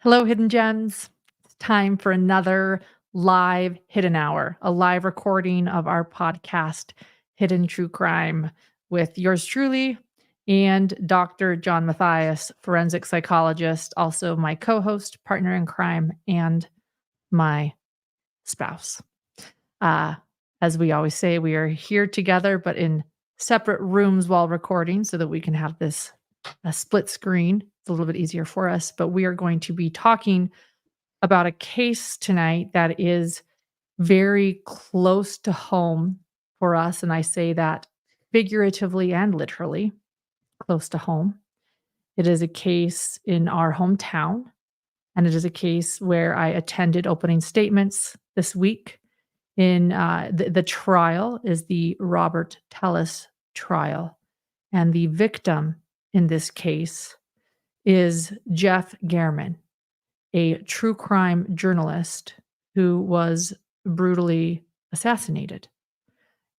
Hello, Hidden Gems. It's time for another live Hidden Hour, a live recording of our podcast, Hidden True Crime, with yours truly and Dr. John Matthias, forensic psychologist, also my co host, partner in crime, and my spouse. Uh, as we always say, we are here together, but in separate rooms while recording so that we can have this a split screen. It's a little bit easier for us, but we are going to be talking about a case tonight that is very close to home for us. And I say that figuratively and literally close to home. It is a case in our hometown, and it is a case where I attended opening statements this week. In the trial is the Robert Tellis trial, and the victim in this case is Jeff German, a true crime journalist who was brutally assassinated.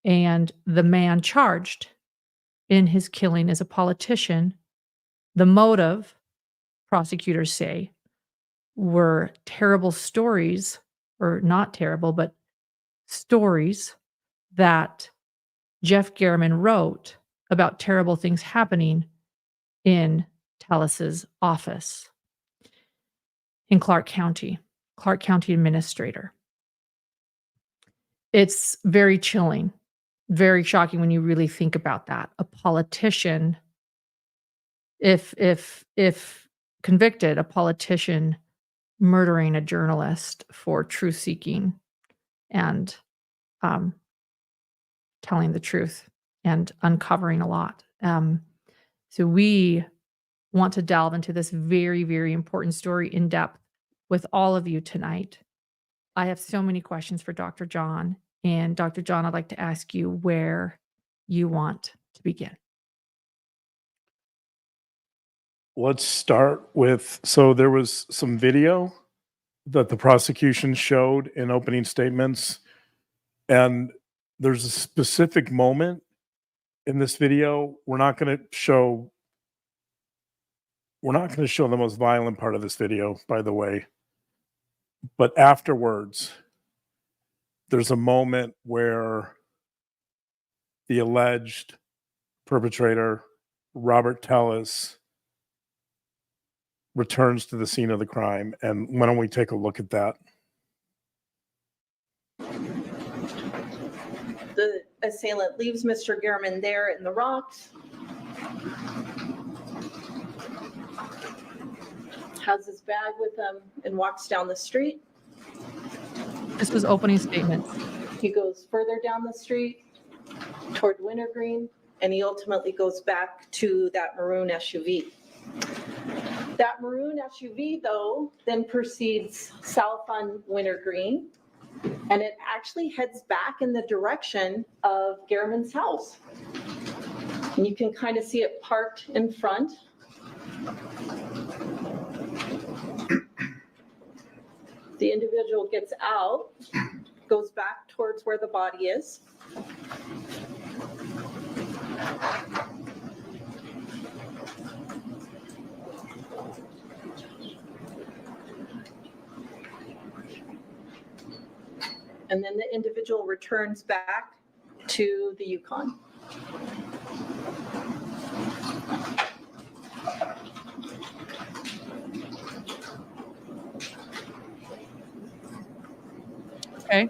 And the man charged in his killing is a politician. The motive, prosecutors say, were terrible stories, or not terrible, but stories that Jeff German wrote about terrible things happening in Tellis's office in Clark County administrator. It's very chilling, very shocking when you really think about that. A politician, if convicted, a politician murdering a journalist for truth seeking and telling the truth and uncovering a lot. So we want to delve into this very, very important story in depth with all of you tonight. I have so many questions for Dr. John. And Dr. John, I'd like to ask you where you want to begin. Let's start with, so there was some video that the prosecution showed in opening statements, and there's a specific moment in this video. We're not going to show the most violent part of this video, by the way, but afterwards there's a moment where the alleged perpetrator, Robert Tellis, returns to the scene of the crime. And why don't we take a look at that? The assailant leaves Mr. German there in the rocks, has his bag with him, and walks down the street. This was opening statements. He goes further down the street toward Wintergreen, and he ultimately goes back to that maroon SUV. That maroon SUV, though, then proceeds south on Wintergreen, and it actually heads back in the direction of German's house. And you can kind of see it parked in front. The individual gets out, goes back towards where the body is. And then the individual returns back to the Yukon. Okay.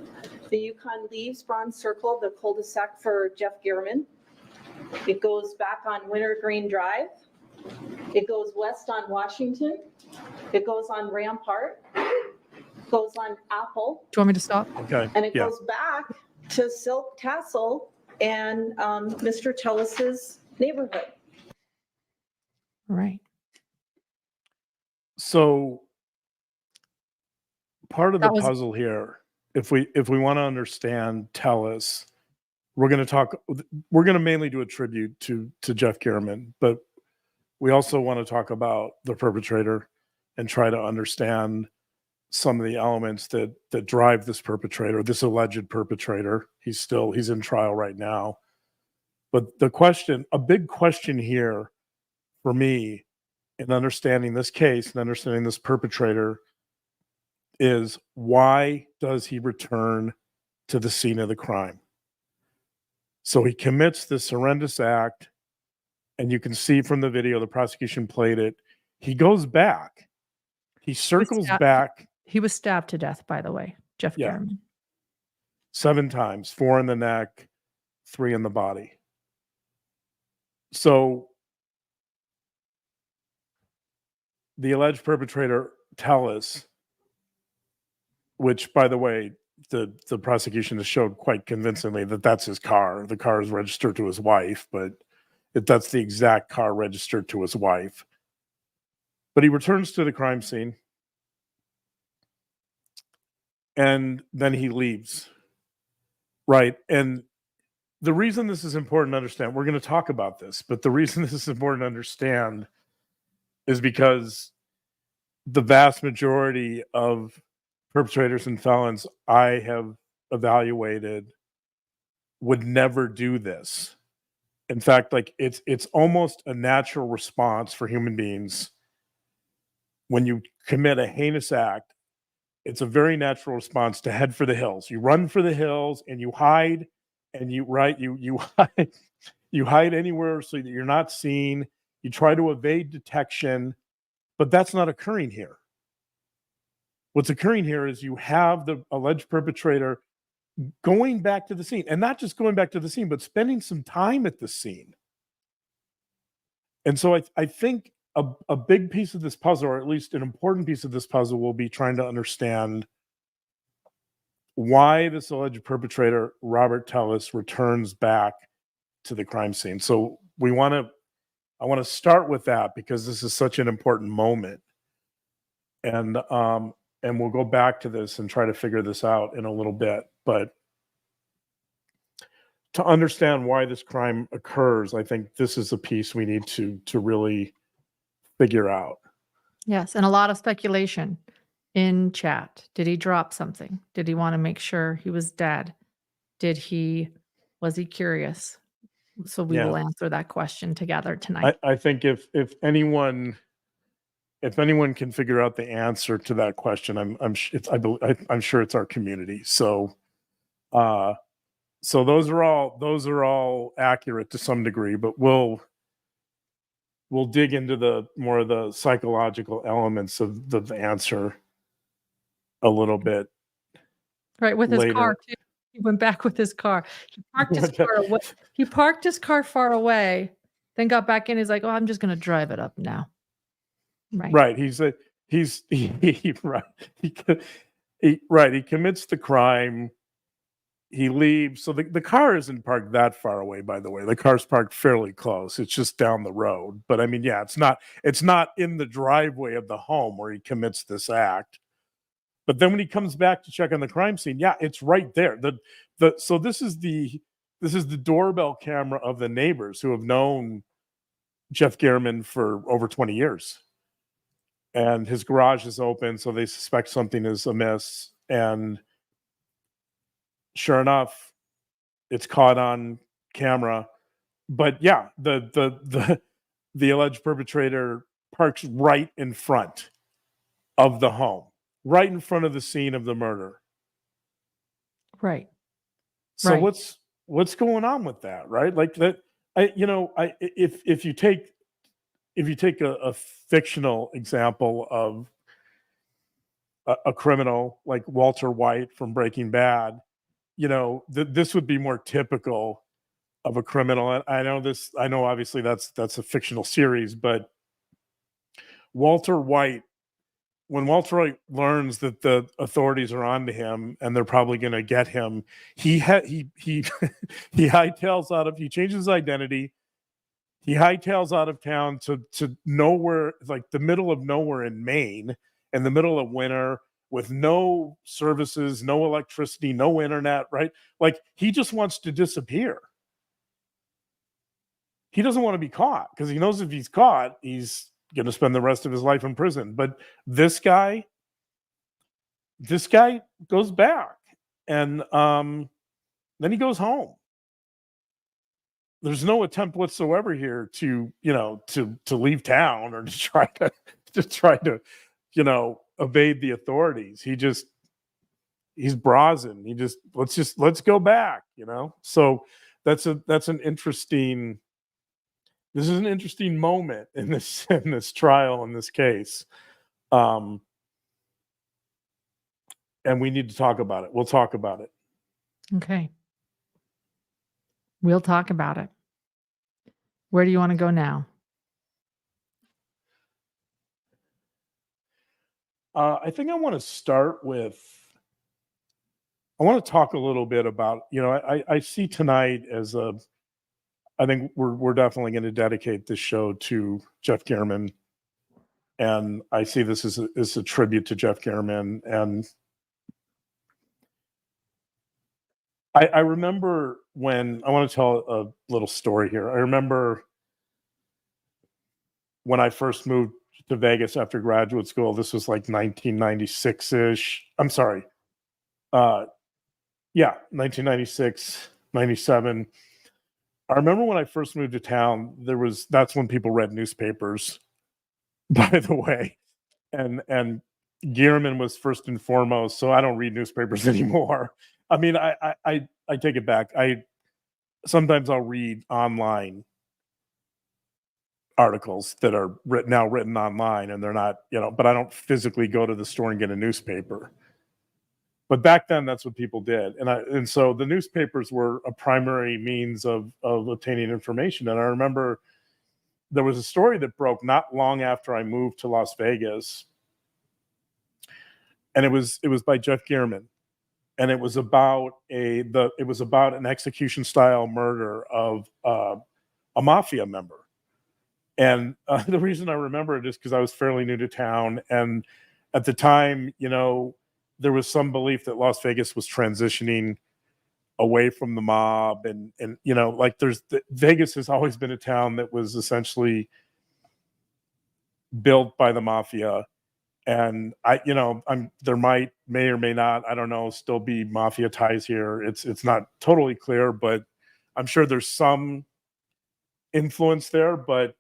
The Yukon leaves Bronze Circle, the cul-de-sac for Jeff German. It goes back on Wintergreen Drive. It goes west on Washington. It goes on Rampart. Goes on Apple. Do you want me to stop? Okay. And it goes back to Silk Tassel and Mr. Tellis's neighborhood. All right. So part of the puzzle here, if we want to understand Tellis, we're going to mainly do a tribute to Jeff German, but we also want to talk about the perpetrator and try to understand some of the elements that drive this perpetrator, this alleged perpetrator. He's in trial right now. But a big question here for me in understanding this case and understanding this perpetrator is, why does he return to the scene of the crime? So he commits this horrendous act, and you can see from the video, the prosecution played it. He goes back. He circles back. He was stabbed to death, by the way, Jeff Yeah. Garman. 7 times, 4 in the neck, 3 in the body. So the alleged perpetrator, Tellis, which, by the way, the prosecution has showed quite convincingly that that's his car. The car is registered to his wife, but that's the exact car registered to his wife. But he returns to the crime scene, and then he leaves. Right. And the reason this is important to understand, we're going to talk about this, but the reason this is important to understand is because the vast majority of perpetrators and felons I have evaluated would never do this. In fact, like it's almost a natural response for human beings when you commit a heinous act. It's a very natural response to head for the hills. You run for the hills and you hide, and you hide, you hide anywhere so that you're not seen. You try to evade detection, but that's not occurring here. What's occurring here is you have the alleged perpetrator going back to the scene, and not just going back to the scene, but spending some time at the scene. And so I think a big piece of this puzzle, or at least an important piece of this puzzle, will be trying to understand why this alleged perpetrator, Robert Tellis, returns back to the crime scene. So I want to start with that because this is such an important moment. And we'll go back to this and try to figure this out in a little bit. But to understand why this crime occurs, I think this is a piece we need to really figure out. Yes, and a lot of speculation in chat. Did he drop something? Did he want to make sure he was dead? Was he curious? So we will answer that question together tonight. I think if anyone can figure out the answer to that question, I'm sure it's our community. So so those are all accurate to some degree, but we'll dig into the more of the psychological elements of the answer a little bit. Right, with his later. car too. He went back with his car. He parked his car away. He parked his car far away, then got back in. He's like, "Oh, I'm just going to drive it up now." Right. Right. He commits the crime. He leaves. So the car isn't parked that far away, by the way. The car's parked fairly close. It's just down the road. But I mean, yeah, it's not in the driveway of the home where he commits this act. But then when he comes back to check on the crime scene, yeah, it's right there. So this is the doorbell camera of the neighbors who have known Jeff Garman for over 20 years. And his garage is open, so they suspect something is amiss. And sure enough, it's caught on camera. But yeah, the alleged perpetrator parks right in front of the home, right in front of the scene of the murder. Right. So Right. what's going on with that, right? Like that, if you take a fictional example of a criminal like Walter White from Breaking Bad, this would be more typical of a criminal. And I know obviously that's a fictional series, but Walter White, when Walter White learns that the authorities are on to him and they're probably going to get him, he hightails out of, he changes his identity. He hightails out of town to nowhere, like the middle of nowhere in Maine, in the middle of winter, with no services, no electricity, no internet, right? Like he just wants to disappear. He doesn't want to be caught because he knows if he's caught, he's going to spend the rest of his life in prison. But this guy goes back, and then he goes home. there's no attempt whatsoever here to, to leave town or to try to, evade the authorities. He's brazen. Let's go back, So this is an interesting moment in this trial, in this case. And we need to talk about it. We'll talk about it. Okay. We'll talk about it. Where do you want to go now? I think I want to start with, I want to talk a little bit about, I see tonight as I think we're definitely going to dedicate this show to Jeff Gehrman. And I see this as a tribute to Jeff Gehrman. And I remember when, I want to tell a little story here. I remember when I first moved to Vegas after graduate school. This was like 1996-ish. I'm sorry. 1996, 97. I remember when I first moved to town, that's when people read newspapers, by the way. And Gehrman was first and foremost, so I don't read newspapers anymore. I mean, I take it back. Sometimes I'll read online articles that are written online, and they're not, but I don't physically go to the store and get a newspaper. But back then, that's what people did, and so the newspapers were a primary means of obtaining information. And I remember there was a story that broke not long after I moved to Las Vegas, and it was by Jeff Gehrman, and it was about an execution style murder of a mafia member. And the reason I remember it is because I was fairly new to town, and at the time, there was some belief that Las Vegas was transitioning away from the mob, and Vegas has always been a town that was essentially built by the mafia. And there may or may not, I don't know, still be mafia ties here. It's not totally clear, but I'm sure there's some influence there. But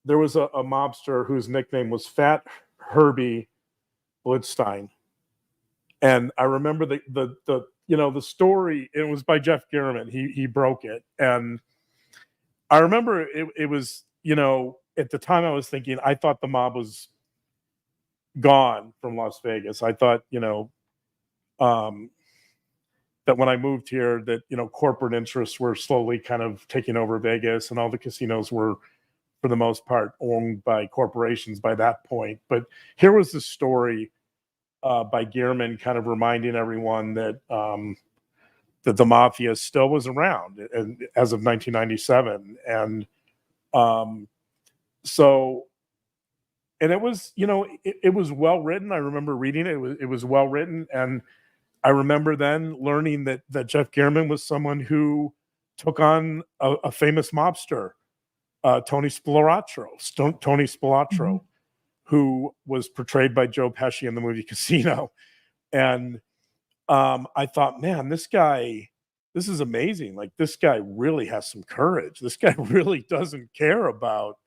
there was a mobster whose nickname was Fat Herbie Blitzstein. And I remember the story. It was by Jeff Gehrman. He broke it. And I remember it was, at the time I was thinking, I thought the mob was gone from Las Vegas. I thought, that when I moved here, that, corporate interests were slowly kind of taking over Vegas, and all the casinos were, for the most part, owned by corporations by that point. But here was the story by Gehrman, kind of reminding everyone that that the mafia still was around, and as of 1997, and and it was, it was well written. I remember reading it. It was well written, and I remember then learning that Jeff Gehrman was someone who took on a famous mobster, Tony Spilotro, Mhm. who was portrayed by Joe Pesci in the movie Casino. And I thought, man, this is amazing. Like, this guy really has some courage. This guy really doesn't care about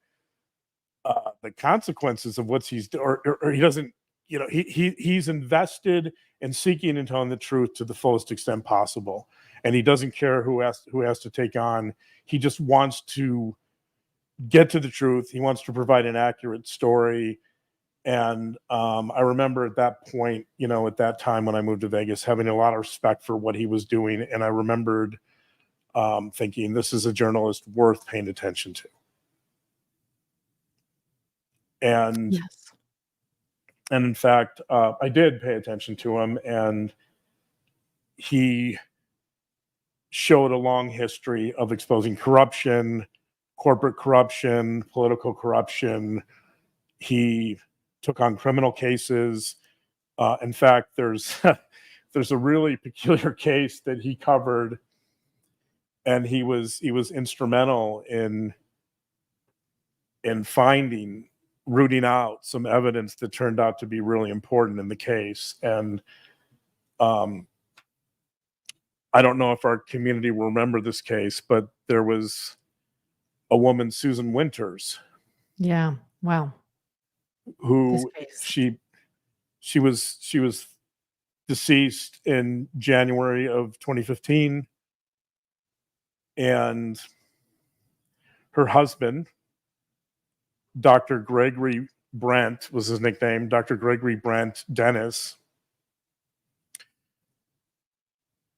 the consequences of what he's doing, or he doesn't, he's invested in seeking and telling the truth to the fullest extent possible. And he doesn't care who has to take on. He just wants to get to the truth. He wants to provide an accurate story. And I remember at that point, at that time when I moved to Vegas, having a lot of respect for what he was doing. And I remembered thinking, this is a journalist worth paying attention to. And Yes. in fact, I did pay attention to him, and he showed a long history of exposing corruption, corporate corruption, political corruption. He took on criminal cases. In fact, there's there's a really peculiar case that he covered, and he was instrumental in rooting out some evidence that turned out to be really important in the case. And I don't know if our community will remember this case, but there was a woman, Susan Winters, Yeah. Wow. This who case. she was deceased in January of 2015, and her husband, Dr. Gregory Brent was his nickname, Dr. Gregory Brent Dennis,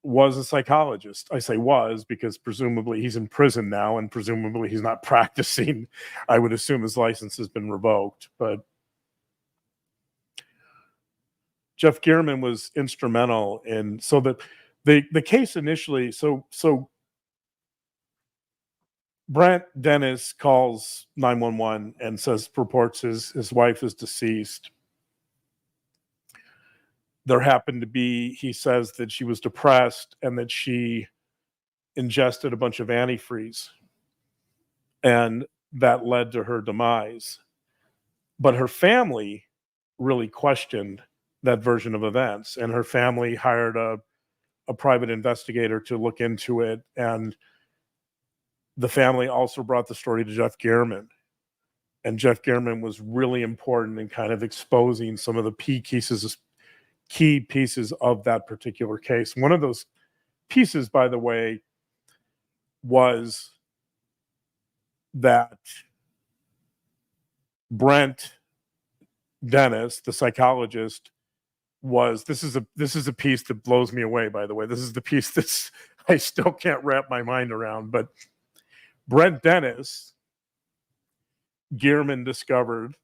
was a psychologist. I say was because presumably he's in prison now and presumably he's not practicing. I would assume his license has been revoked, but Jeff Gehrman was instrumental in, so that the case initially, so Brent Dennis calls 911 and reports his wife is deceased. There happened to be, he says that she was depressed and that she ingested a bunch of antifreeze, and that led to her demise. But her family really questioned that version of events, and her family hired a private investigator to look into it. And the family also brought the story to Jeff Gehrman. And Jeff Gehrman was really important in kind of exposing some of the key pieces of that particular case. One of those pieces, by the way, was that Brent Dennis, the psychologist, this is a piece that blows me away, by the way. This is the piece that's I still can't wrap my mind around. But Brent Dennis, Gehrman discovered,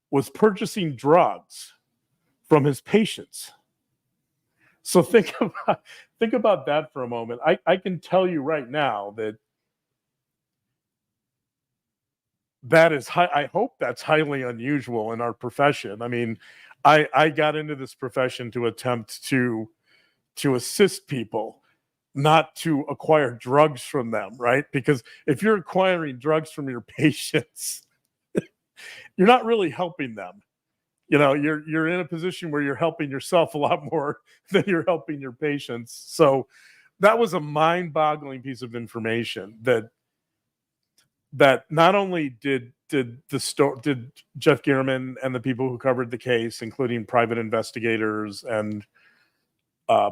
was purchasing drugs from his patients. So think about that for a moment. I can tell you right now that is I hope that's highly unusual in our profession. I mean, I got into this profession to attempt to assist people, not to acquire drugs from them, right? Because if you're acquiring drugs from your patients, you're not really helping them. You're in a position where you're helping yourself a lot more than you're helping your patients. So that was a mind-boggling piece of information that not only did Jeff Gehrman and the people who covered the case, including private investigators and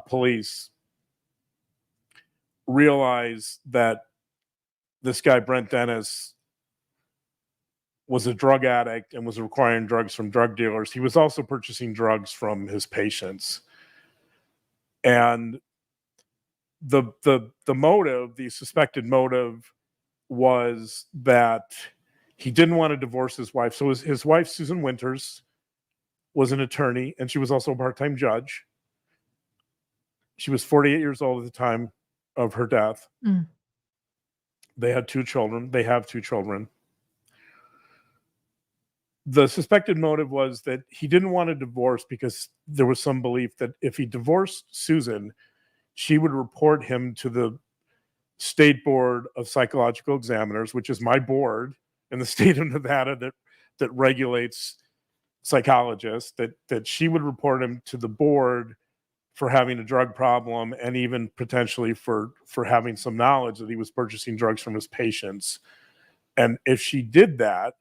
police, realize that this guy Brent Dennis was a drug addict and was acquiring drugs from drug dealers. He was also purchasing drugs from his patients. And the motive, the suspected motive, was that he didn't want to divorce his wife. So his wife, Susan Winters, was an attorney, and she was also a part-time judge. She was 48 years old at the time of her death. Mm. They had 2 children. They have 2 children. The suspected motive was that he didn't want a divorce because there was some belief that if he divorced Susan, she would report him to the State Board of Psychological Examiners, which is my board in the state of Nevada that regulates psychologists, that she would report him to the board for having a drug problem and even potentially for having some knowledge that he was purchasing drugs from his patients. And if she did that,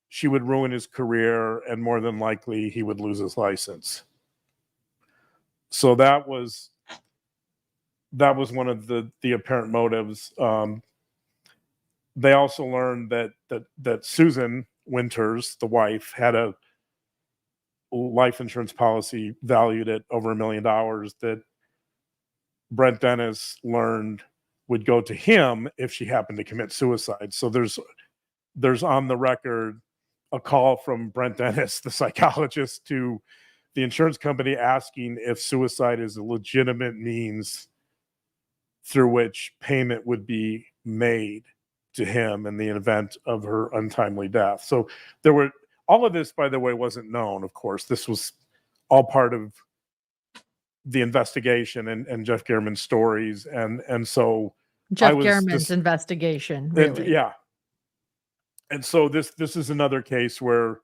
she would ruin his career, and more than likely he would lose his license. So that was one of the apparent motives. They also learned that Susan Winters, the wife, had a life insurance policy valued at over $1 million that Brent Dennis learned would go to him if she happened to commit suicide. So there's on the record a call from Brent Dennis, the psychologist, to the insurance company asking if suicide is a legitimate means through which payment would be made to him in the event of her untimely death. So all of this, by the way, wasn't known, of course. This was all part of the investigation and Jeff Gehrman's stories. And so Jeff Gehrman's investigation, really. Yeah. And so this is another case where,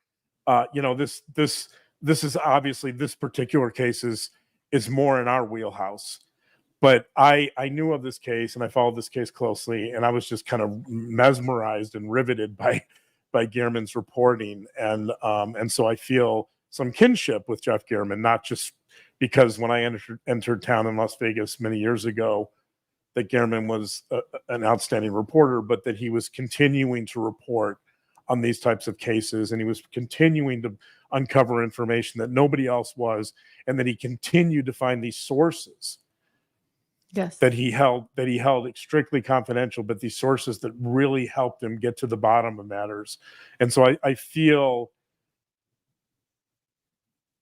this is obviously, this particular case is more in our wheelhouse. but I knew of this case and I followed this case closely, and I was just kind of mesmerized and riveted by Gehrman's reporting, and so I feel some kinship with Jeff Gehrman, not just because when I entered town in Las Vegas many years ago, that Gehrman was an outstanding reporter, but that he was continuing to report on these types of cases, and he was continuing to uncover information that nobody else was, and that he continued to find these sources Yes. that he held strictly confidential, but these sources that really helped him get to the bottom of matters. And so I feel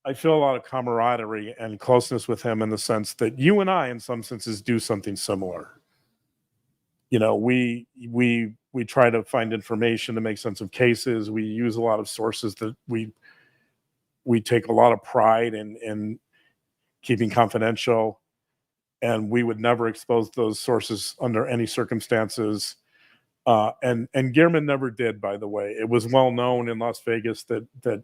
a lot of camaraderie and closeness with him, in the sense that you and I, in some senses, do something similar. You know, we try to find information to make sense of cases. We use a lot of sources that we take a lot of pride in keeping confidential, and we would never expose those sources under any circumstances. And Gehrman never did, by the way. It was well known in Las Vegas that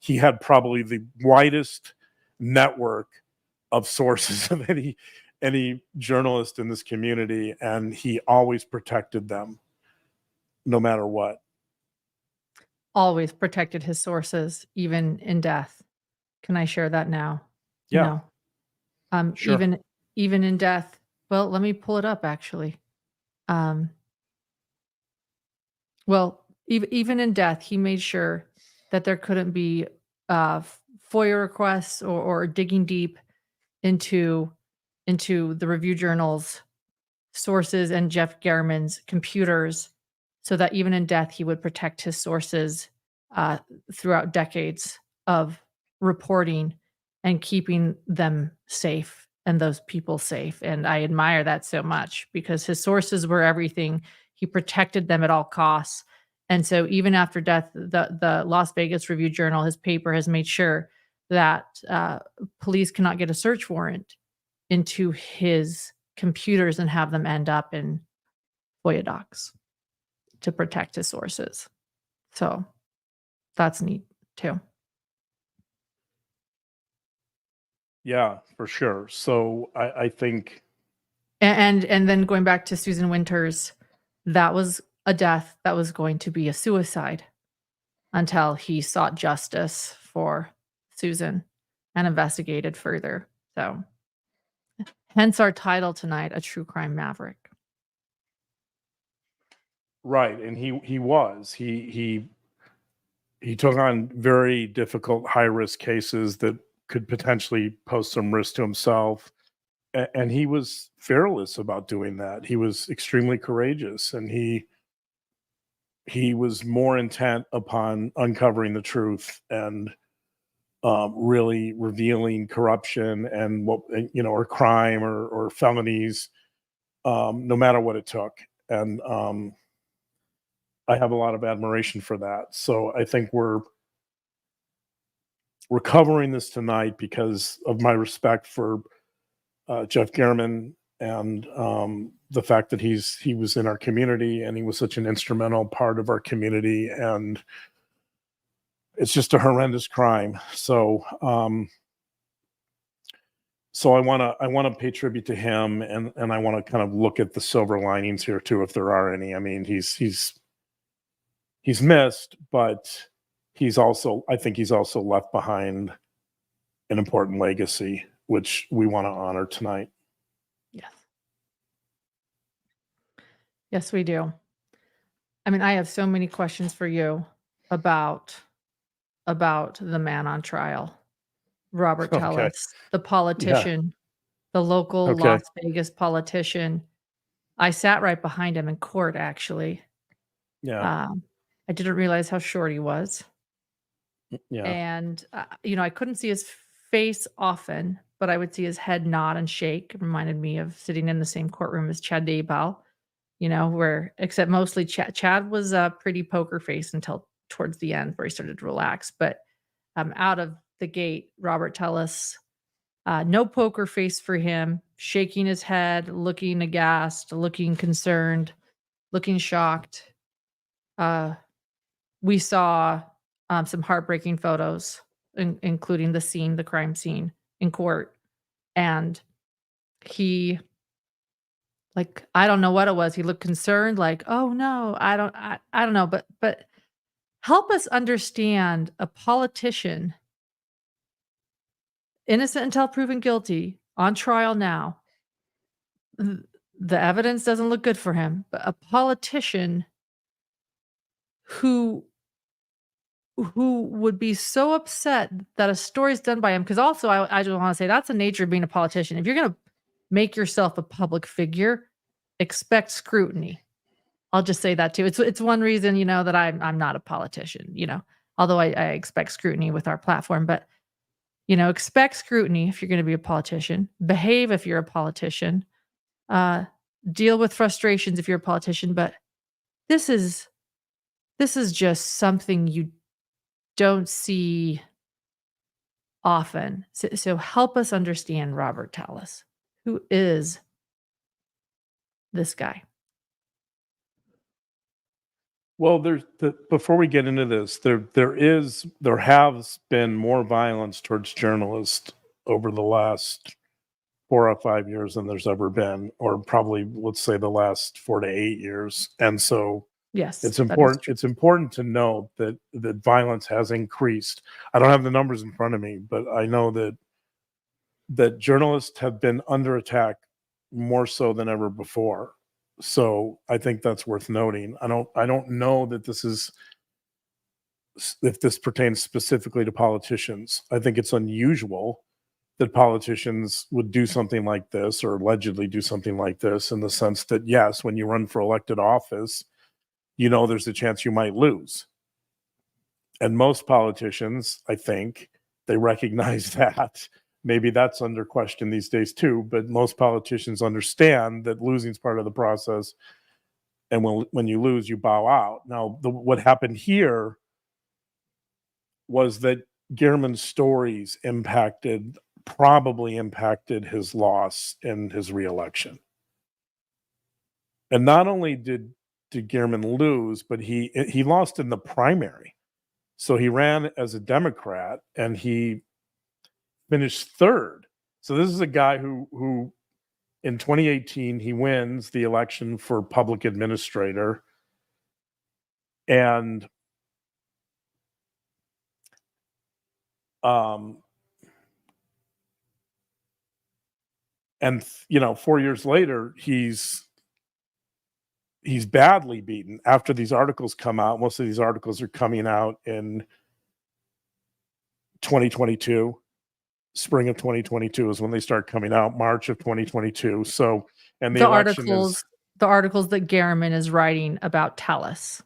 he had probably the widest network of sources of any journalist in this community, and he always protected them, no matter what. Always protected his sources, even in death. Can I share that now? Yeah. No. Sure. Even in death. Well, let me pull it up actually. Well, even in death, he made sure that there couldn't be FOIA requests or digging deep into the review journals, sources, and Jeff Gehrman's computers, so that even in death, he would protect his sources throughout decades of reporting and keeping them safe and those people safe. And I admire that so much, because his sources were everything. He protected them at all costs. And so even after death, the Las Vegas Review Journal, his paper, has made sure that police cannot get a search warrant into his computers and have them end up in FOIA docs to protect his sources. So that's neat too. Yeah, for sure. So I think, And then going back to Susan Winters, that was a death that was going to be a suicide until he sought justice for Susan and investigated further. So hence our title tonight, A True Crime Maverick. right, and he took on very difficult, high risk cases that could potentially pose some risk to himself, and he was fearless about doing that. He was extremely courageous, and he was more intent upon uncovering the truth and really revealing corruption and or crime or felonies, no matter what it took. And I have a lot of admiration for that. So I think we're covering this tonight because of my respect for Jeff Gehrman, and the fact that he was in our community, and he was such an instrumental part of our community, and it's just a horrendous crime. So I want to pay tribute to him, and I want to kind of look at the silver linings here too, if there are any. I mean, he's missed, but I think he's also left behind an important legacy, which we want to honor tonight. Yes. Yes, we do. I mean, I have so many questions for you about the man on trial, Robert Okay. Tellis, the politician, the local Okay. Las Vegas politician. I sat right behind him in court, actually. Yeah. I didn't realize how short he was. Yeah. And, I couldn't see his face often, but I would see his head nod and shake. It reminded me of sitting in the same courtroom as Chad Daybell, except mostly Chad was a pretty poker face until towards the end where he started to relax. But out of the gate, Robert Tellis, no poker face for him, shaking his head, looking aghast, looking concerned, looking shocked. We saw some heartbreaking photos, including the crime scene in court. And he, like, I don't know what it was. He looked concerned, like, "Oh, no, I don't know." But help us understand a politician, innocent until proven guilty, on trial now. Th the evidence doesn't look good for him, but a politician who would be so upset that a story's done by him, because also I just wanna say that's the nature of being a politician. If you're gonna make yourself a public figure, expect scrutiny. I'll just say that too. It's one reason, that I'm not a politician, although I expect scrutiny with our platform, but, expect scrutiny if you're gonna be a politician. Behave if you're a politician. Uh, Deal with frustrations if you're a politician, but this is just something you don't see often. So help us understand Robert Tallis. Who is this guy? Well, before we get into this, there has been more violence towards journalists over the last 4 or 5 years than there's ever been, or probably let's say the last 4 to 8 years. And so Yes, it's that is important. true. It's important to note that violence has increased. I don't have the numbers in front of me, but I know that journalists have been under attack more so than ever before. So I think that's worth noting. I don't know that if this pertains specifically to politicians. I think it's unusual that politicians would do something like this, or allegedly do something like this, in the sense that, yes, when you run for elected office, there's a chance you might lose. And most politicians, I think, they recognize that. Maybe that's under question these days too, but most politicians understand that losing is part of the process. And when you lose, you bow out. Now, what happened here was that Gehrman's stories probably impacted his loss and his reelection. And not only did Gehrman lose, but he lost in the primary. So he ran as a Democrat and he finished third. So this is a guy who in 2018 he wins the election for public administrator, and 4 years later he's badly beaten after these articles come out. Most of these articles are coming out in 2022. Spring of 2022 is when they start coming out, March of 2022. So, and the election is The articles that Gehrman is writing about Tallis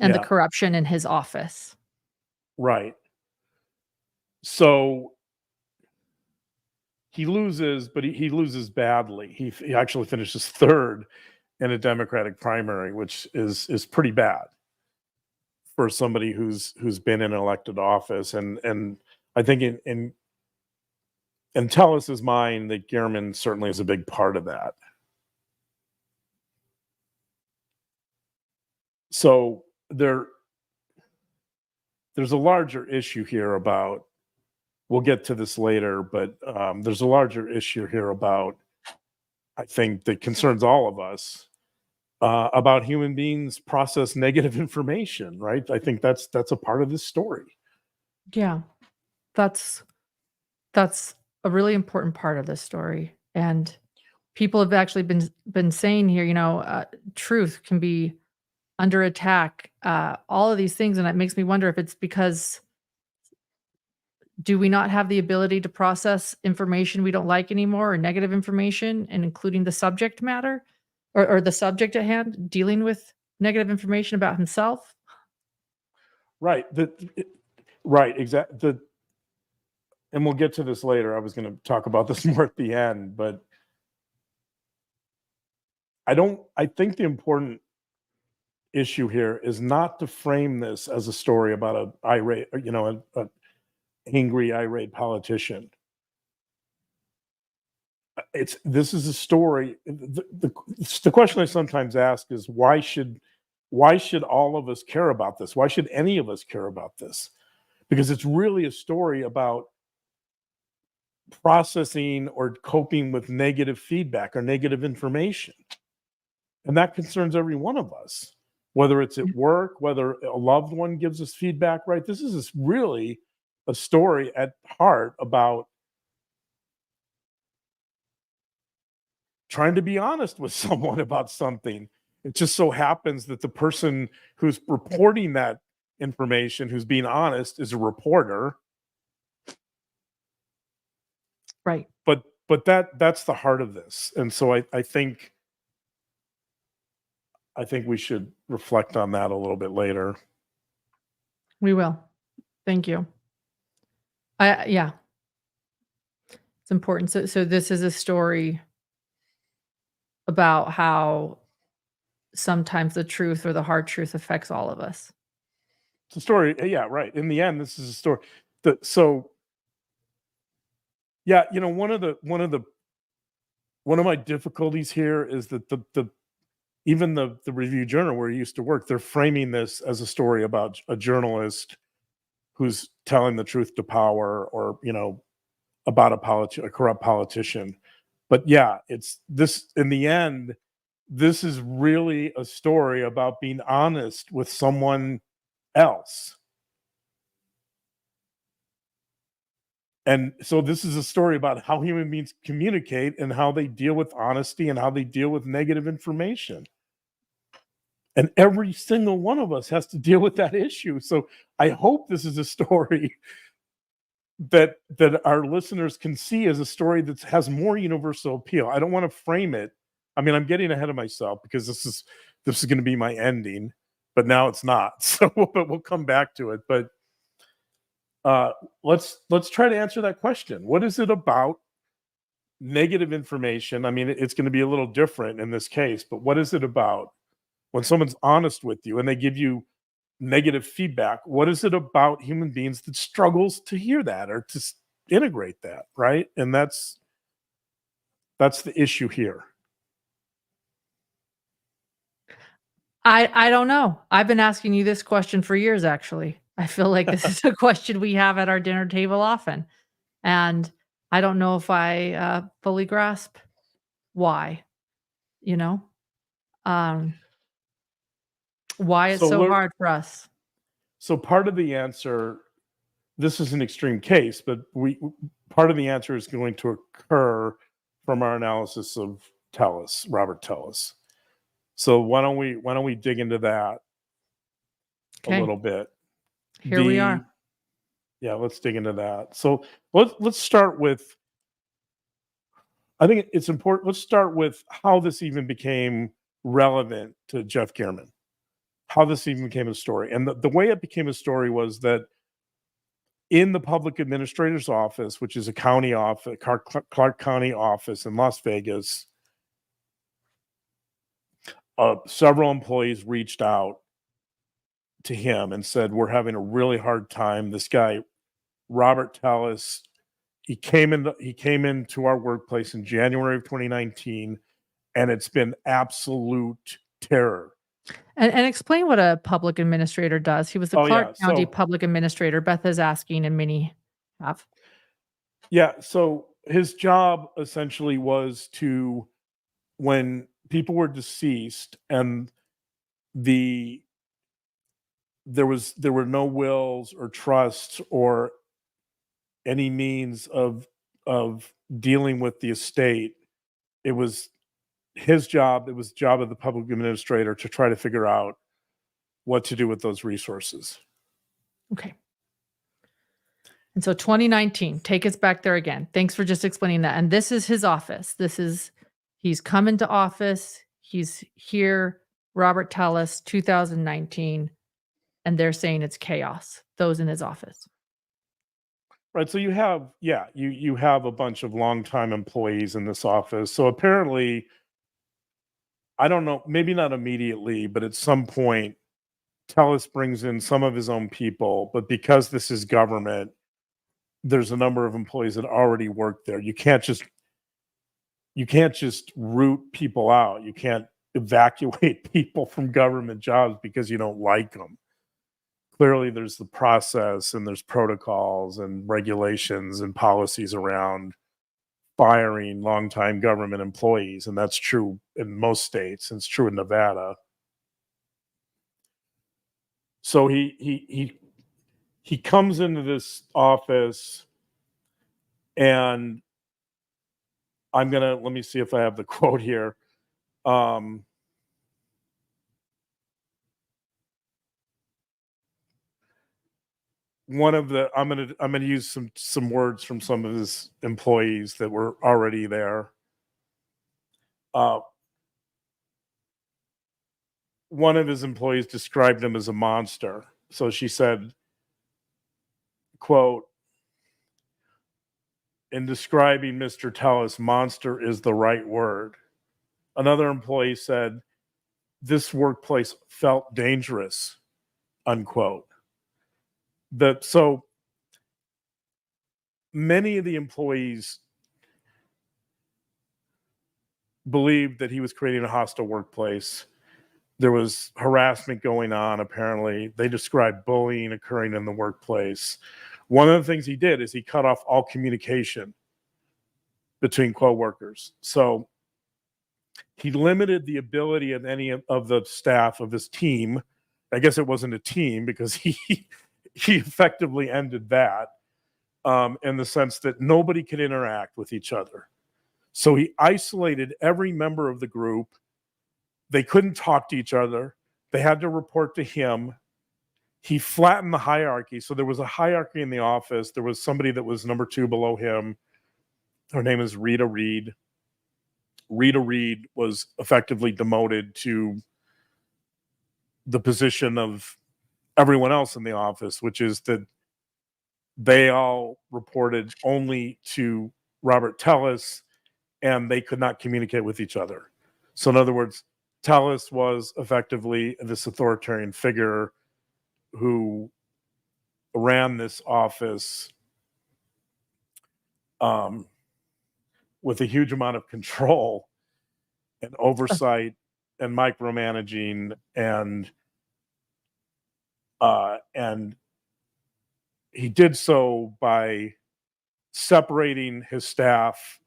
and the Yeah. corruption in his office. right. So he loses, but he loses badly. He actually finishes third in a Democratic primary, which is pretty bad for somebody who's been in an elected office. And I think in Tellus's mind, that Gehrman certainly is a big part of that. So there's a larger issue here about, we'll get to this later, but there's a larger issue here about, I think, that concerns all of us, about human beings process negative information, right? I think that's a part of this story. Yeah. That's a really important part of this story, and people have actually been saying here, truth can be under attack, all of these things, and it makes me wonder if it's because do we not have the ability to process information we don't like anymore, or negative information, and including the subject matter or the subject at hand, dealing with negative information about himself? Right. Right. Exactly. And we'll get to this later. I was going to talk about this more at the end, but I think the important issue here is not to frame this as a story about a angry, irate politician. This is a story. The question I sometimes ask is, why should all of us care about this? Why should any of us care about this? Because it's really a story about processing or coping with negative feedback or negative information. And that concerns every one of us, whether it's at work, whether a loved one gives us feedback, right? This is really a story at heart about trying to be honest with someone about something. It just so happens that the person who's reporting that information, who's being honest, is a reporter. Right. But that's the heart of this. And so I think we should reflect on that a little bit later. We will. Thank you. Yeah. It's important. So this is a story about how sometimes the truth or the hard truth affects all of us. It's a story. Yeah, right. In the end, this is a story. Yeah, one of my difficulties here is that even the Review Journal where I used to work, they're framing this as a story about a journalist who's telling the truth to power, or about a corrupt politician. But yeah, it's this. In the end, this is really a story about being honest with someone else. And so this is a story about how human beings communicate and how they deal with honesty and how they deal with negative information. And every single one of us has to deal with that issue. So I hope this is a story that our listeners can see as a story that has more universal appeal. I don't want to frame it. I mean, I'm getting ahead of myself because this is going to be my ending, but now it's not. So but we'll come back to it. But let's try to answer that question. What is it about negative information? I mean, it's going to be a little different in this case, but what is it about when someone's honest with you and they give you negative feedback? What is it about human beings that struggles to hear that or to integrate that, right? And that's the issue here. I don't know. I've been asking you this question for years, actually. I feel like this is a question we have at our dinner table often. And I don't know if I fully grasp why, why it's so hard for us. So part of the answer, this is an extreme case, but part of the answer is going to occur from our analysis of Robert Tellis. So why don't we dig into that a little bit? Here we are. Yeah, let's dig into that. So let's start with, I think it's important. Let's start with how this even became relevant to Jeff Gehrman, how this even became a story. And the way it became a story was that in the public administrator's office, which is a county office, Clark County office in Las Vegas, several employees reached out to him and said, we're having a really hard time. This guy, Robert Tellis, he came into our workplace in January of 2019, and it's been absolute terror. And explain what a public administrator does. He was the Clark County public administrator. Beth is asking, and many have. Yeah, so his job essentially was to, when people were deceased and there were no wills or trusts or any means of dealing with the estate, it was his job, it was the job of the public administrator to try to figure out what to do with those resources. Okay. And so 2019, take us back there again. Thanks for just explaining that. And this is his office. He's come into office. He's here, Robert Tellis, 2019, and they're saying it's chaos, those in his office. Right. So you have a bunch of longtime employees in this office. So apparently, I don't know, maybe not immediately, but at some point, Tellis brings in some of his own people. But because this is government, there's a number of employees that already work there. You can't just root people out. You can't evacuate people from government jobs because you don't like them. clearly there's the process and there's protocols and regulations and policies around firing longtime government employees, and that's true in most states, and it's true in Nevada. So he comes into this office, and let me see if I have the quote here. I'm gonna use some words from some of his employees that were already there. One of his employees described him as a monster. So she said, quote, "In describing Mr. Tellis, monster is the right word." Another employee said, "This workplace felt dangerous," unquote. So many of the employees believed that he was creating a hostile workplace. There was harassment going on, apparently. They described bullying occurring in the workplace. One of the things he did is he cut off all communication between coworkers. So he limited the ability of any of the staff of his team. I guess it wasn't a team because he effectively ended that in the sense that nobody could interact with each other. So he isolated every member of the group. They couldn't talk to each other. They had to report to him. He flattened the hierarchy. So there was a hierarchy in the office. There was somebody that was number 2 below him. Her name is Rita Reed. Rita Reed was effectively demoted to the position of everyone else in the office, which is that they all reported only to Robert Tellis, and they could not communicate with each other. So in other words, Tellis was effectively this authoritarian figure who ran this office with a huge amount of control and oversight and micromanaging, and he did so by separating his staff.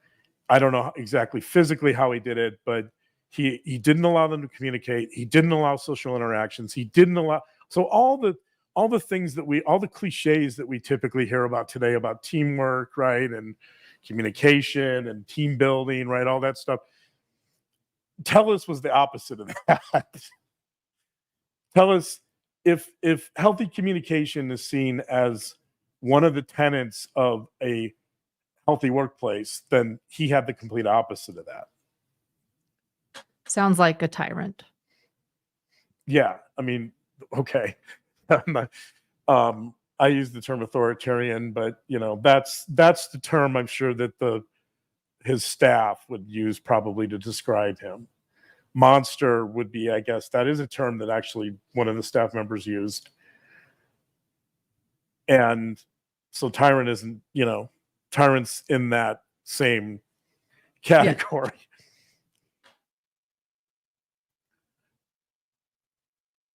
I don't know exactly physically how he did it, but he didn't allow them to communicate. He didn't allow social interactions. He didn't allow, so all the things all the cliches that we typically hear about today about teamwork, right, and communication and team building, right, all that stuff. Tellis was the opposite of that. Tellis, if healthy communication is seen as one of the tenets of a healthy workplace, then he had the complete opposite of that. Sounds like a tyrant. Yeah, I mean, okay. I use the term authoritarian, but that's the term I'm sure that his staff would use probably to describe him. Monster would be, I guess, that is a term that actually one of the staff members used. And so tyrant isn't, tyrant's in that same category. Yeah.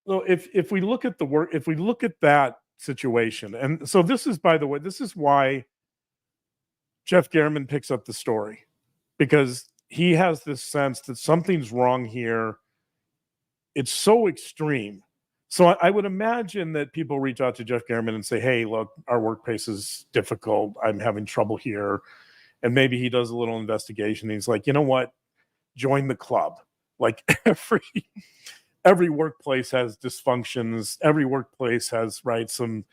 So if we look at if we look at that situation, and so this is, by the way, this is why Jeff Gehrman picks up the story, because he has this sense that something's wrong here. It's so extreme. So I would imagine that people reach out to Jeff Gehrman and say, "Hey, look, our workplace is difficult. I'm having trouble here." And maybe he does a little investigation. He's like, "You know what? Join the club." Like every workplace has dysfunctions. Every workplace has, right, some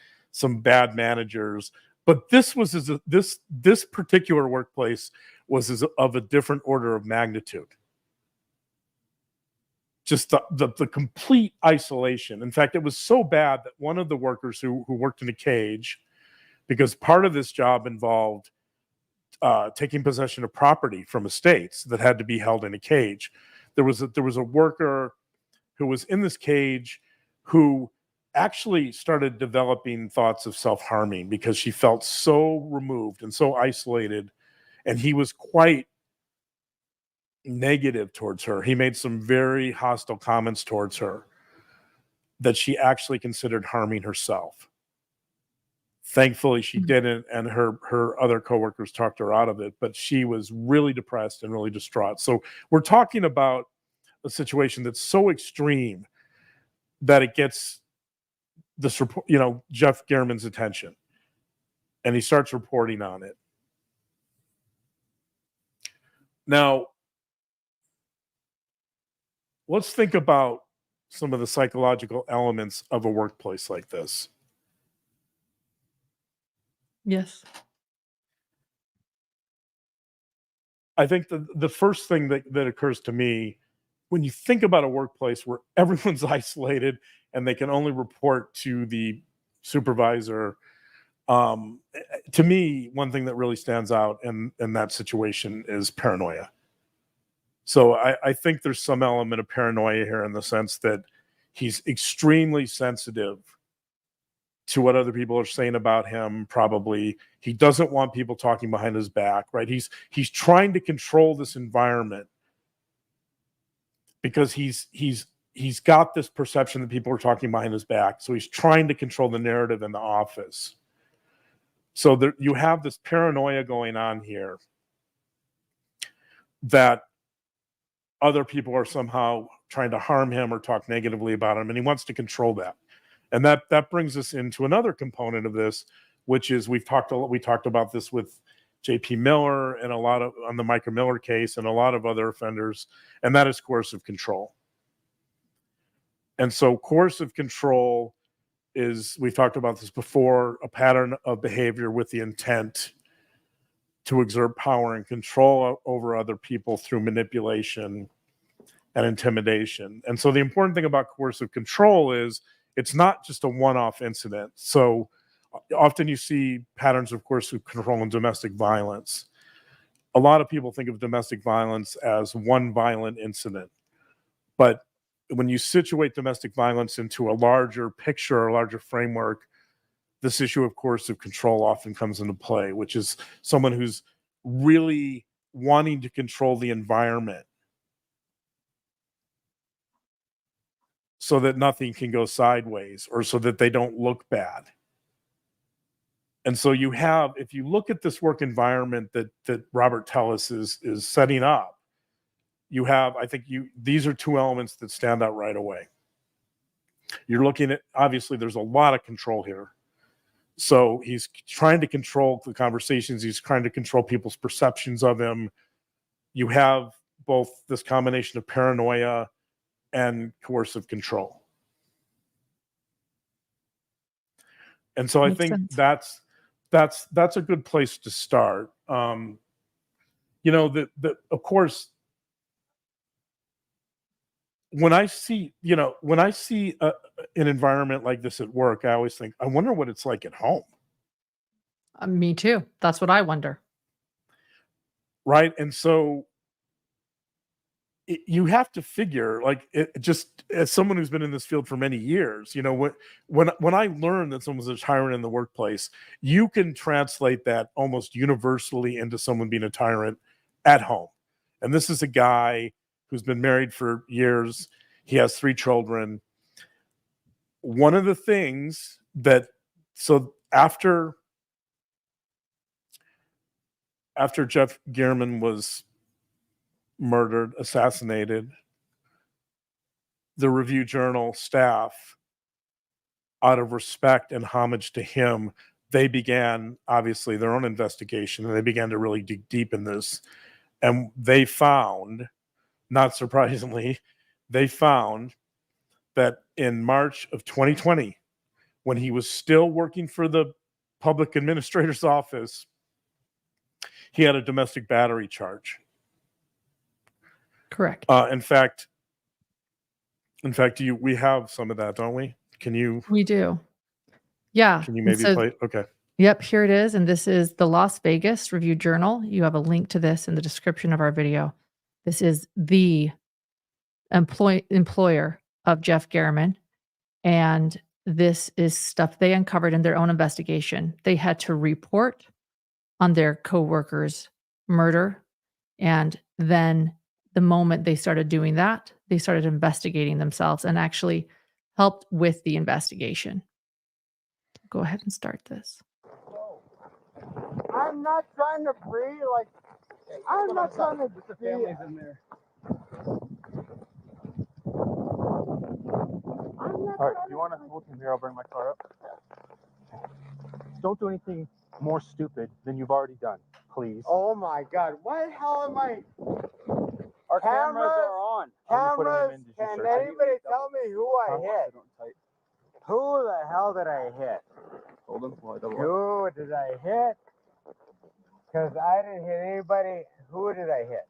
bad managers. But this particular workplace was of a different order of magnitude. Just the complete isolation. In fact, it was so bad that one of the workers who worked in a cage, because part of this job involved taking possession of property from estates that had to be held in a cage. There was a worker who was in this cage who actually started developing thoughts of self-harming because she felt so removed and so isolated, and he was quite negative towards her. He made some very hostile comments towards her. that she actually considered harming herself. Thankfully, she didn't, and her other coworkers talked her out of it, but she was really depressed and really distraught. So we're talking about a situation that's so extreme that it gets this report, Jeff Gehrman's attention, and he starts reporting on it. Now, let's think about some of the psychological elements of a workplace like this. Yes. I think the first thing that occurs to me when you think about a workplace where everyone's isolated and they can only report to the supervisor, to me, one thing that really stands out in that situation is paranoia. So I think there's some element of paranoia here in the sense that he's extremely sensitive to what other people are saying about him. Probably he doesn't want people talking behind his back, right? He's trying to control this environment because he's got this perception that people are talking behind his back. So he's trying to control the narrative in the office. So there, you have this paranoia going on here that other people are somehow trying to harm him or talk negatively about him, and he wants to control that. And that brings us into another component of this, which is we talked about this with J.P. Miller and on the Micah Miller case and a lot of other offenders, and that is coercive control. And so coercive control is, we've talked about this before, a pattern of behavior with the intent to exert power and control over other people through manipulation and intimidation. And so the important thing about coercive control is it's not just a one-off incident. So often you see patterns of coercive control in domestic violence. A lot of people think of domestic violence as one violent incident. But when you situate domestic violence into a larger picture or larger framework, this issue of coercive control often comes into play, which is someone who's really wanting to control the environment so that nothing can go sideways or so that they don't look bad. And so you have, if you look at this work environment that Robert Tellis is setting up, you have, I think these are two elements that stand out right away. You're looking at, obviously there's a lot of control here. So he's trying to control the conversations. He's trying to control people's perceptions of him. You have both this combination of paranoia and coercive control. And so I think sense. That's a good place to start. Of course, when I see an environment like this at work, I always think, I wonder what it's like at home. Me too. That's what I wonder. Right. And so you have to figure, just as someone who's been in this field for many years, when I learned that someone's a tyrant in the workplace, you can translate that almost universally into someone being a tyrant at home. And this is a guy who's been married for years. He has 3 children. One of the things after Jeff Gehrman was murdered, assassinated, the Review Journal staff, out of respect and homage to him, they began, obviously, their own investigation, and they began to really dig deep in this. And they found, not surprisingly, that in March of 2020, when he was still working for the public administrator's office, he had a domestic battery charge. Correct. In fact, we have some of that, don't we? We do. Yeah. Can you maybe play it? Okay. Yep, here it is. And this is the Las Vegas Review Journal. You have a link to this in the description of our video. This is the employer of Jeff Gehrman. And this is stuff they uncovered in their own investigation. They had to report on their coworker's murder. And then the moment they started doing that, they started investigating themselves and actually helped with the investigation. Go ahead and start this. I'm not trying to breathe. Like, I'm not trying to. The family's in there. All right, do you want to hold him here? I'll bring my car up. Don't do anything more stupid than you've already done, please. Oh my God! What the hell am I? Our cameras Cameras? are on. Cameras? Can anybody tell me who I hit? Who the hell did I hit? Hold them. Who did I hit? Because I didn't hit anybody. Who did I hit?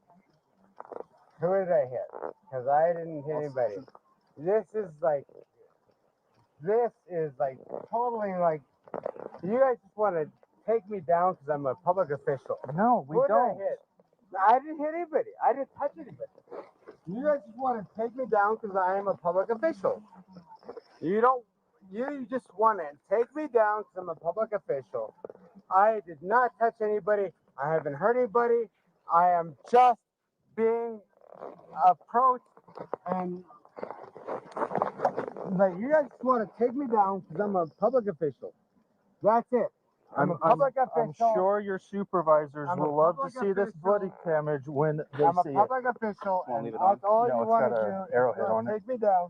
Who did I hit? Because I didn't hit anybody. This is like totally like, you guys just want to take me down because I'm a public official. No, we don't. Did I hit? I didn't hit anybody. I didn't touch anybody. You guys just want to take me down because I am a public official. You don't. You just want to take me down because I'm a public official. I did not touch anybody. I haven't hurt anybody. I am just being approached, and like, you guys just want to take me down because I'm a public official. That's it. I'm a public official. I'm sure your supervisors will love to see this body damage when they see it. I'm a public official, and that's all you want to do arrowhead on is take me down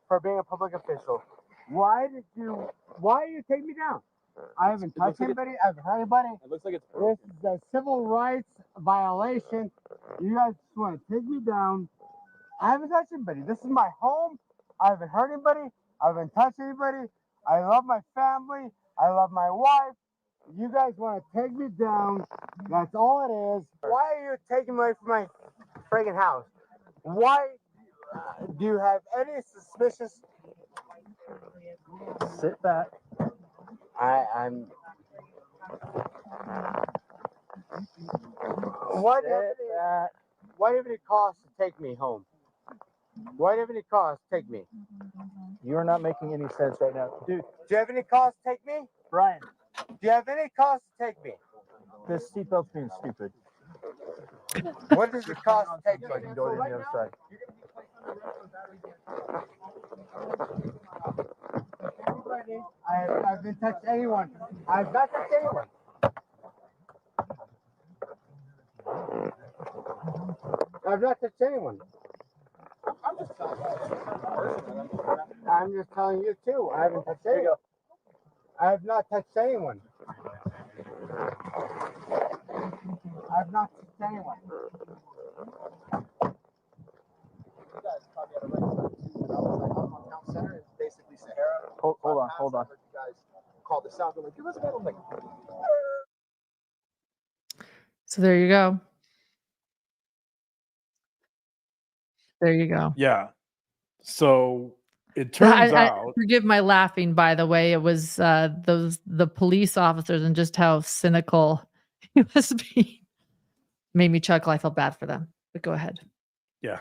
for being a public official. Why are you taking me down? I haven't touched anybody. I haven't hurt anybody. It looks like it's This is a civil rights violation. You guys just want to take me down. I haven't touched anybody. This is my home. I haven't hurt anybody. I haven't touched anybody. I love my family. I love my wife. You guys want to take me down. That's all it is. Why are you taking me away from my friggin' house? Why do you have any suspicious? Sit back. I'm. What if it costs to take me home? What if it costs to take me? You're not making any sense right now. Dude, Do you have any cost to take me? Brian, Do you have any cost to take me? this seatbelt's being stupid. What does it cost to take So I me? can go to the other side. I've been touched anyone. I've not touched anyone. I've not touched anyone. I'm just telling you too. I haven't touched anyone. I have not touched anyone. I've not touched anyone. Hold on. So there you go. There you go. Yeah. So it turns out, forgive my laughing, by the way. It was the police officers and just how cynical he was being. Made me chuckle. I felt bad for them. But go ahead. yeah.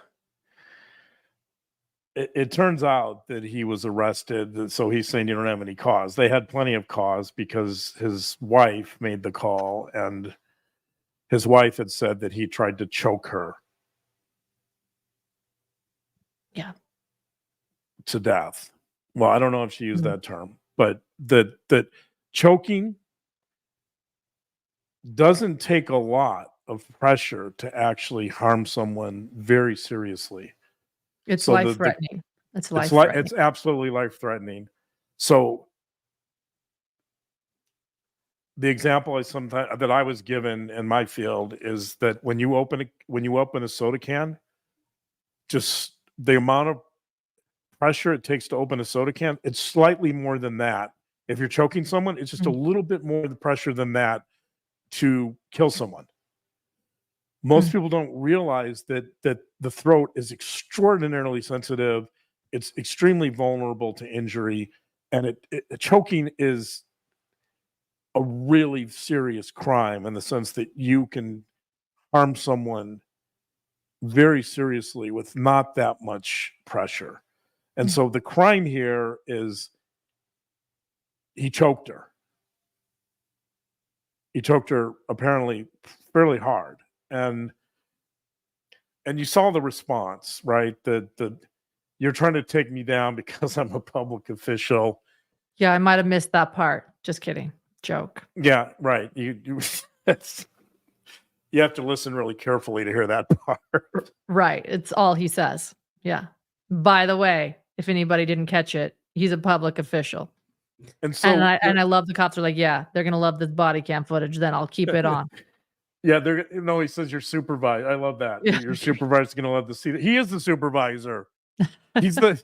It turns out that he was arrested. So he's saying you don't have any cause. They had plenty of cause because his wife made the call, and his wife had said that he tried to choke her. Yeah. To death. Well, I don't know if she used that term, but that choking doesn't take a lot of pressure to actually harm someone very seriously. It's So life threatening. It's life threatening. It's absolutely life threatening. So the example that I was given in my field is that when you open a soda can, just the amount of pressure it takes to open a soda can, it's slightly more than that. If you're choking someone, it's just a little bit more the pressure than that to kill someone. Most people don't realize that the throat is extraordinarily sensitive. It's extremely vulnerable to injury, and choking is a really serious crime in the sense that you can harm someone very seriously with not that much pressure. And so the crime here is he choked her. He choked her apparently fairly hard. And you saw the response, right? The you're trying to take me down because I'm a public official. Yeah, I might have missed that part. Just kidding. Joke. Yeah, right. You that's, you have to listen really carefully to hear that part. Right. It's all he says. Yeah. By the way, if anybody didn't catch it, he's a public official. And so And I love the cops are like, yeah, they're gonna love this body cam footage. Then I'll keep it on. yeah, they're no. He says your supervisor. I love that. Yeah. Your supervisor's gonna love to see that. He is the supervisor. He's the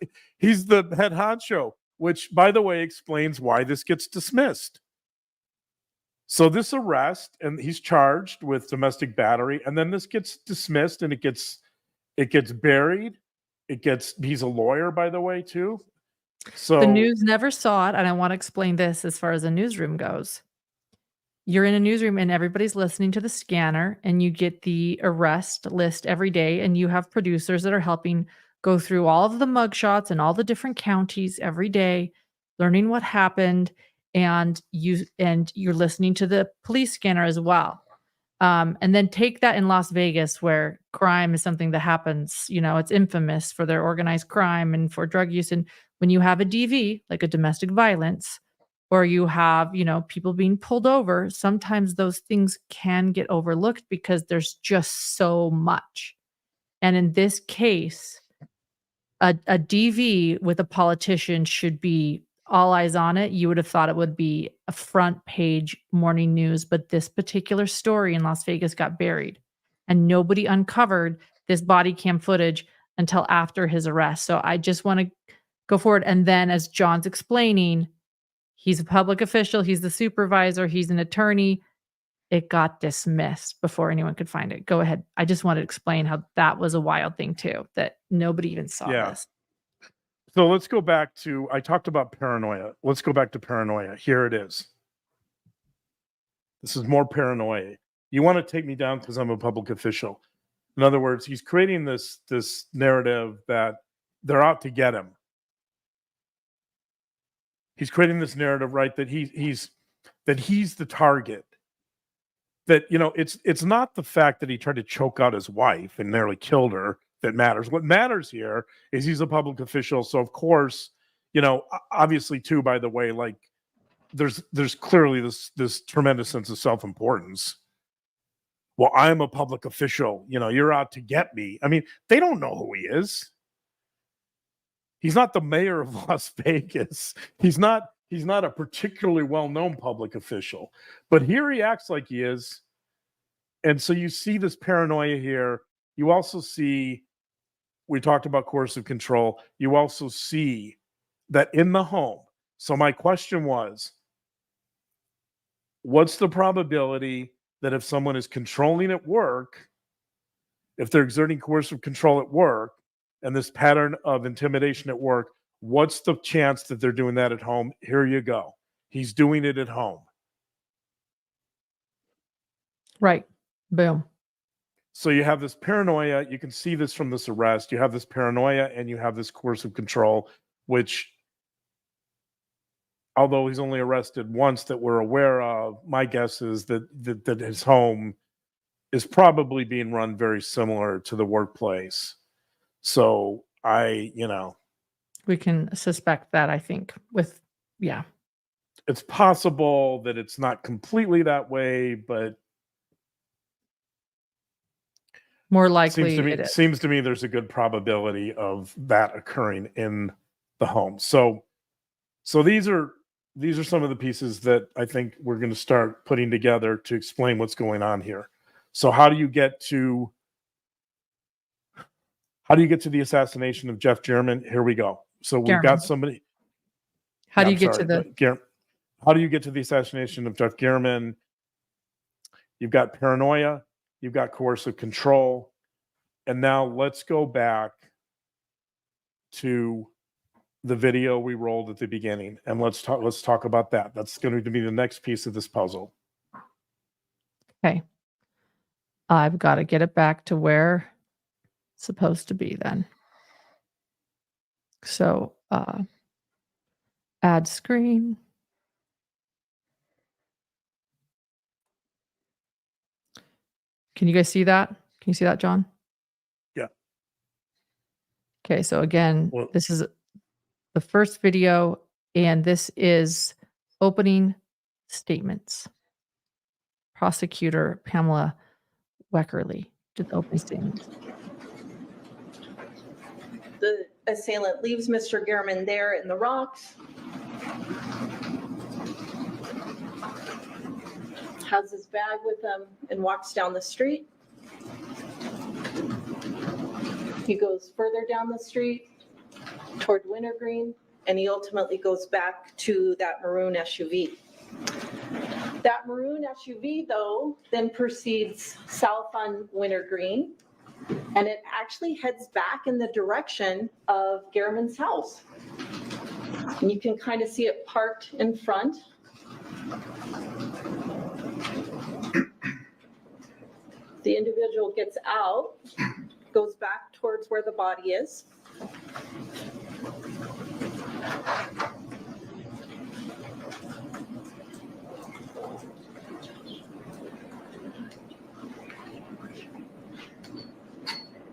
head honcho. Which, by the way, explains why this gets dismissed. So this arrest, and he's charged with domestic battery, and then this gets dismissed, and it gets buried. He's a lawyer, by the way, too. So The news never saw it, and I want to explain this as far as a newsroom goes. You're in a newsroom and everybody's listening to the scanner, and you get the arrest list every day, and you have producers that are helping go through all of the mugshots and all the different counties every day, learning what happened, and you're listening to the police scanner as well. And then take that in Las Vegas, where crime is something that happens. It's infamous for their organized crime and for drug use. And when you have a DV, like a domestic violence, or you have, people being pulled over, sometimes those things can get overlooked because there's just so much. And in this case, a DV with a politician should be all eyes on it. You would have thought it would be a front page morning news, but this particular story in Las Vegas got buried and nobody uncovered this body cam footage until after his arrest. So I just want to go forward. And then, as John's explaining, he's a public official, he's the supervisor, he's an attorney. It got dismissed before anyone could find it. Go ahead. I just wanted to explain how that was a wild thing too, that nobody even saw this. So let's go back to, I talked about paranoia. Let's go back to paranoia. Here it is. This is more paranoia. You want to take me down because I'm a public official. In other words, he's creating this narrative that they're out to get him. He's creating this narrative, right, that he's the target. That, it's not the fact that he tried to choke out his wife and nearly killed her that matters. What matters here is he's a public official. So of course, obviously too, by the way, like there's clearly this tremendous sense of self-importance. Well, I'm a public official, you're out to get me. I mean, they don't know who he is. He's not the mayor of Las Vegas. He's not a particularly well-known public official, but here he acts like he is. And so you see this paranoia here. You also see, we talked about coercive control. You also see that in the home. So my question was, what's the probability that if someone is controlling at work, if they're exerting coercive control at work, and this pattern of intimidation at work, what's the chance that they're doing that at home? Here you go. He's doing it at home. Right. Boom. So you have this paranoia. You can see this from this arrest. You have this paranoia and you have this coercive control, which, although he's only arrested once that we're aware of, my guess is that his home is probably being run very similar to the workplace. So we can suspect that, I think, it's possible that it's not completely that way, but more likely seems to me there's a good probability of that occurring in the home. So these are some of the pieces that I think we're going to start putting together to explain what's going on here. So how do you get to the assassination of Jeff German? Here we go. So we've got somebody. How do you get to the assassination of Jeff German? You've got paranoia, you've got coercive control, and now let's go back to the video we rolled at the beginning, and let's talk about that. That's going to be the next piece of this puzzle. Okay. I've got to get it back to where it's supposed to be then. So, add screen. Can you guys see that? Can you see that, John? Yeah. Okay, so again, Well, this is the first video, and this is opening statements. Prosecutor Pamela Weckerly did the opening statements. The assailant leaves Mr. Gehrman there in the rocks. Has his bag with him and walks down the street. He goes further down the street toward Wintergreen, and he ultimately goes back to that maroon SUV. That maroon SUV, though, then proceeds south on Wintergreen, and it actually heads back in the direction of Gehrman's house. And you can kind of see it parked in front. The individual gets out, goes back towards where the body is.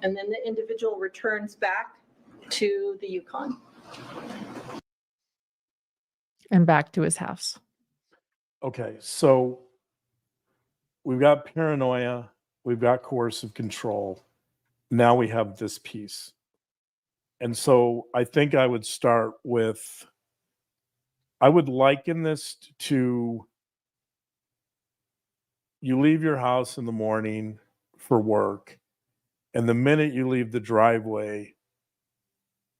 And then the individual returns back to the Yukon. And back to his house. okay, so we've got paranoia, we've got coercive control. Now we have this piece. And so I think I would start with, I would liken this to you leave your house in the morning for work, and the minute you leave the driveway,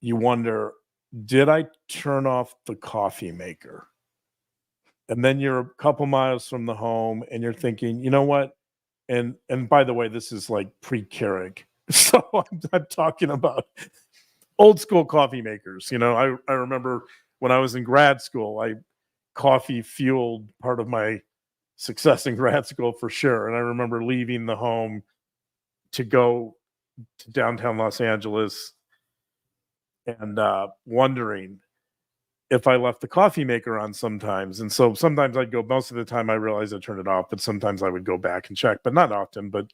you wonder, did I turn off the coffee maker? And then you're a couple miles from the home and you're thinking, you know what? And by the way, this is like pre-Keurig. So I'm talking about old school coffee makers. You know, I remember when I was in grad school, coffee fueled part of my success in grad school for sure. And I remember leaving the home to go to downtown Los Angeles and wondering if I left the coffee maker on sometimes. And so sometimes I'd go, most of the time I realized I turned it off, but sometimes I would go back and check, but not often. But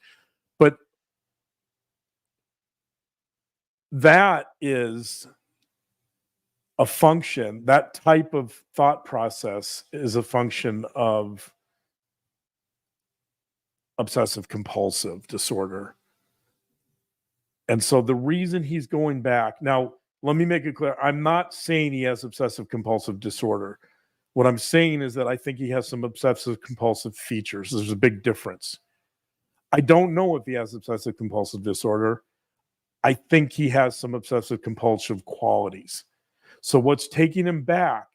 that is a function, that type of thought process is a function of obsessive compulsive disorder. And so the reason he's going back, now let me make it clear, I'm not saying he has obsessive compulsive disorder. What I'm saying is that I think he has some obsessive compulsive features. There's a big difference. I don't know if he has obsessive compulsive disorder. I think he has some obsessive compulsive qualities. So what's taking him back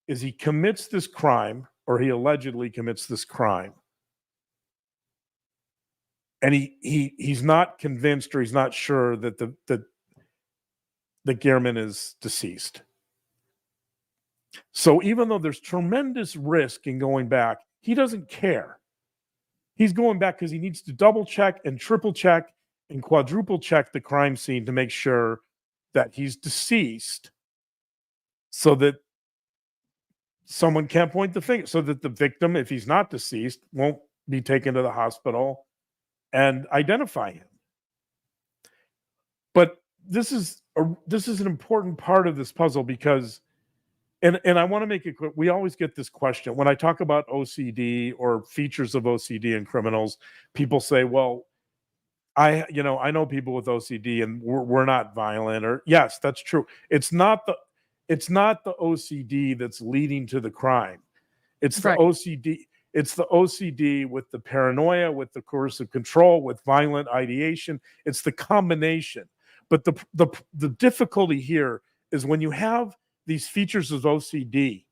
is he commits this crime, or he allegedly commits this crime. And he's not convinced, or he's not sure that that Gehrman is deceased. So even though there's tremendous risk in going back, he doesn't care. He's going back because he needs to double check and triple check and quadruple check the crime scene to make sure that he's deceased, so that someone can't point the finger, so that the victim, if he's not deceased, won't be taken to the hospital and identify him. But this is an important part of this puzzle, because and I want to make it clear, we always get this question when I talk about OCD or features of OCD in criminals. People say, well, I know people with OCD and we're not violent. Or yes, that's true. It's not the OCD that's leading to the crime. It's the Right. OCD. It's the OCD with the paranoia, with the coercive control, with violent ideation. It's the combination. But the difficulty here is when you have these features of OCD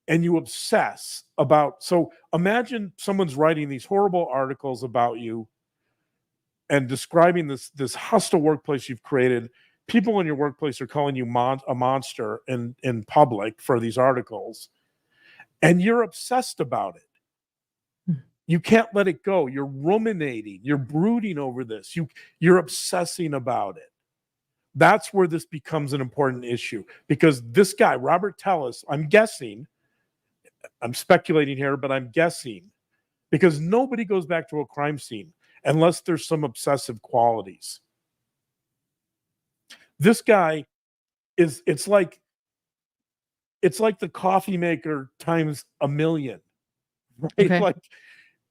and you obsess about, so imagine someone's writing these horrible articles about you and describing this hostile workplace you've created. People in your workplace are calling you a monster in public for these articles, and you're obsessed about it. You can't let it go. You're ruminating. You're brooding over this. You're obsessing about it. That's where this becomes an important issue, because this guy, Robert Tellis, I'm guessing, I'm speculating here, but I'm guessing, because nobody goes back to a crime scene unless there's some obsessive qualities. This guy is, it's like the coffee maker times a million, right? Okay. Like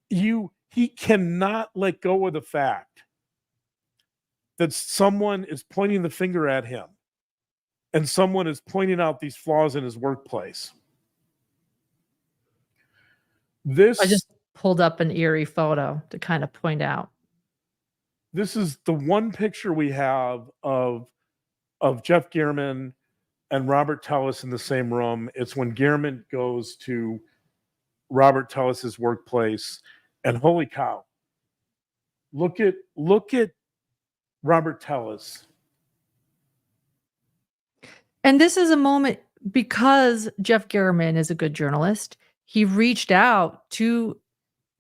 he cannot let go of the fact that someone is pointing the finger at him and someone is pointing out these flaws in his workplace. I just pulled up an eerie photo to kind of point out. This is the one picture we have of Jeff Gehrman and Robert Tellis in the same room. It's when Gehrman goes to Robert Tellis's workplace, and holy cow, look at Robert Tellis. And this is a moment because Jeff Gehrman is a good journalist. He reached out to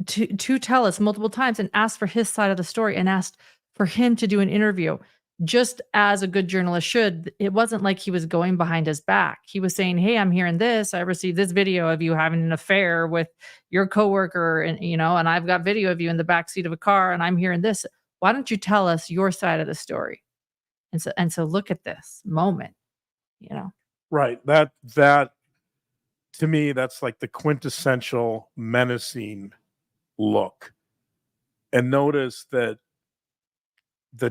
Tellis multiple times and asked for his side of the story and asked for him to do an interview. Just as a good journalist should. It wasn't like he was going behind his back. He was saying, "Hey, I'm hearing this. I received this video of you having an affair with your coworker, and and I've got video of you in the backseat of a car, and I'm hearing this. Why don't you tell us your side of the story?" And so look at this moment, Right. That to me, that's like the quintessential menacing look. And notice that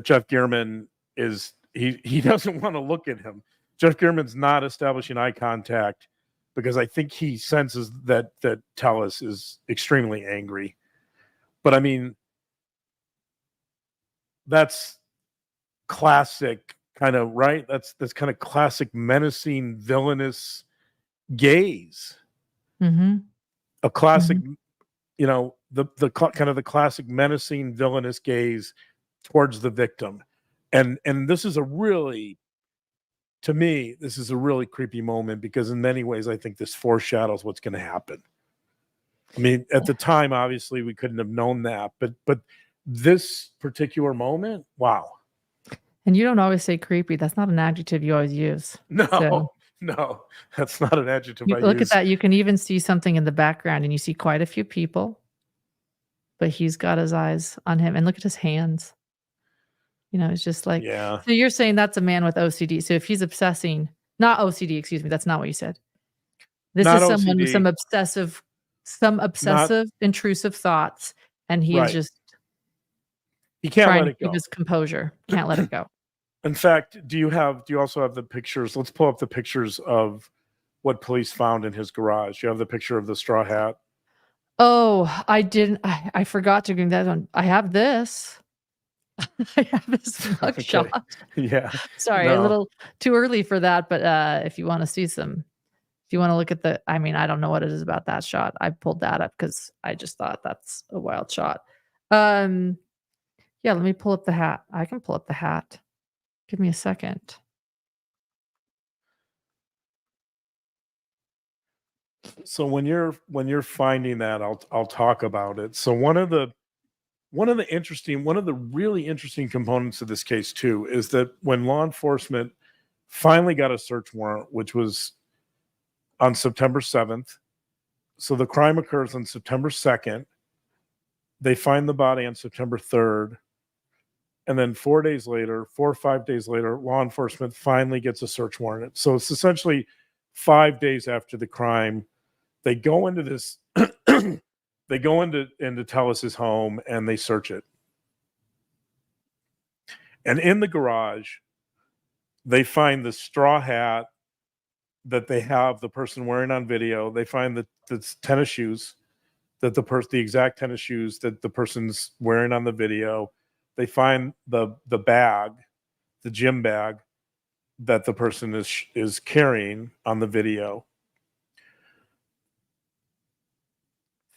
Jeff Gehrman is he doesn't want to look at him. Jeff Gehrman's not establishing eye contact because I think he senses that Tellis is extremely angry. But I mean, that's classic kind of, right? That's kind of classic menacing, villainous gaze. Mm-hmm. A classic, the kind of the classic menacing, villainous gaze towards the victim. And this is to me, this is a really creepy moment because in many ways, I think this foreshadows what's going to happen. I mean, at the time, obviously, we couldn't have known that, but this particular moment, wow. And you don't always say creepy. That's not an adjective you always use. No, that's not an adjective I Look use. at that. You can even see something in the background, and you see quite a few people, but he's got his eyes on him. And look at his hands. It's just like, Yeah. So you're saying that's a man with OCD. So if he's obsessing, not OCD, excuse me, that's not what you said. This Not is someone with OCD. some obsessive, intrusive thoughts, and he's Right. just He can't trying let to it keep go. his composure. Can't let it go. In fact, do you also have the pictures? Let's pull up the pictures of what police found in his garage. You have the picture of the straw hat. Oh, I didn't. I forgot to bring that on. I have this. I have this mugshot. Okay. Yeah. Sorry, a No. little too early for that, but if you want to see some, if you want to look at I don't know what it is about that shot. I pulled that up because I just thought that's a wild shot. Yeah, let me pull up the hat. I can pull up the hat. Give me a second. So when you're finding that, I'll talk about it. So one of the really interesting components of this case too is that when law enforcement finally got a search warrant, which was on September 7th, so the crime occurs on September 2nd, they find the body on September 3rd, and then 4 or 5 days later, law enforcement finally gets a search warrant. So it's essentially 5 days after the crime. They go into this they go into Tellis's home and they search it. And in the garage, they find the straw hat that they have the person wearing on video. They find the tennis shoes that the exact tennis shoes that the person's wearing on the video. They find the bag, the gym bag that the person is carrying on the video.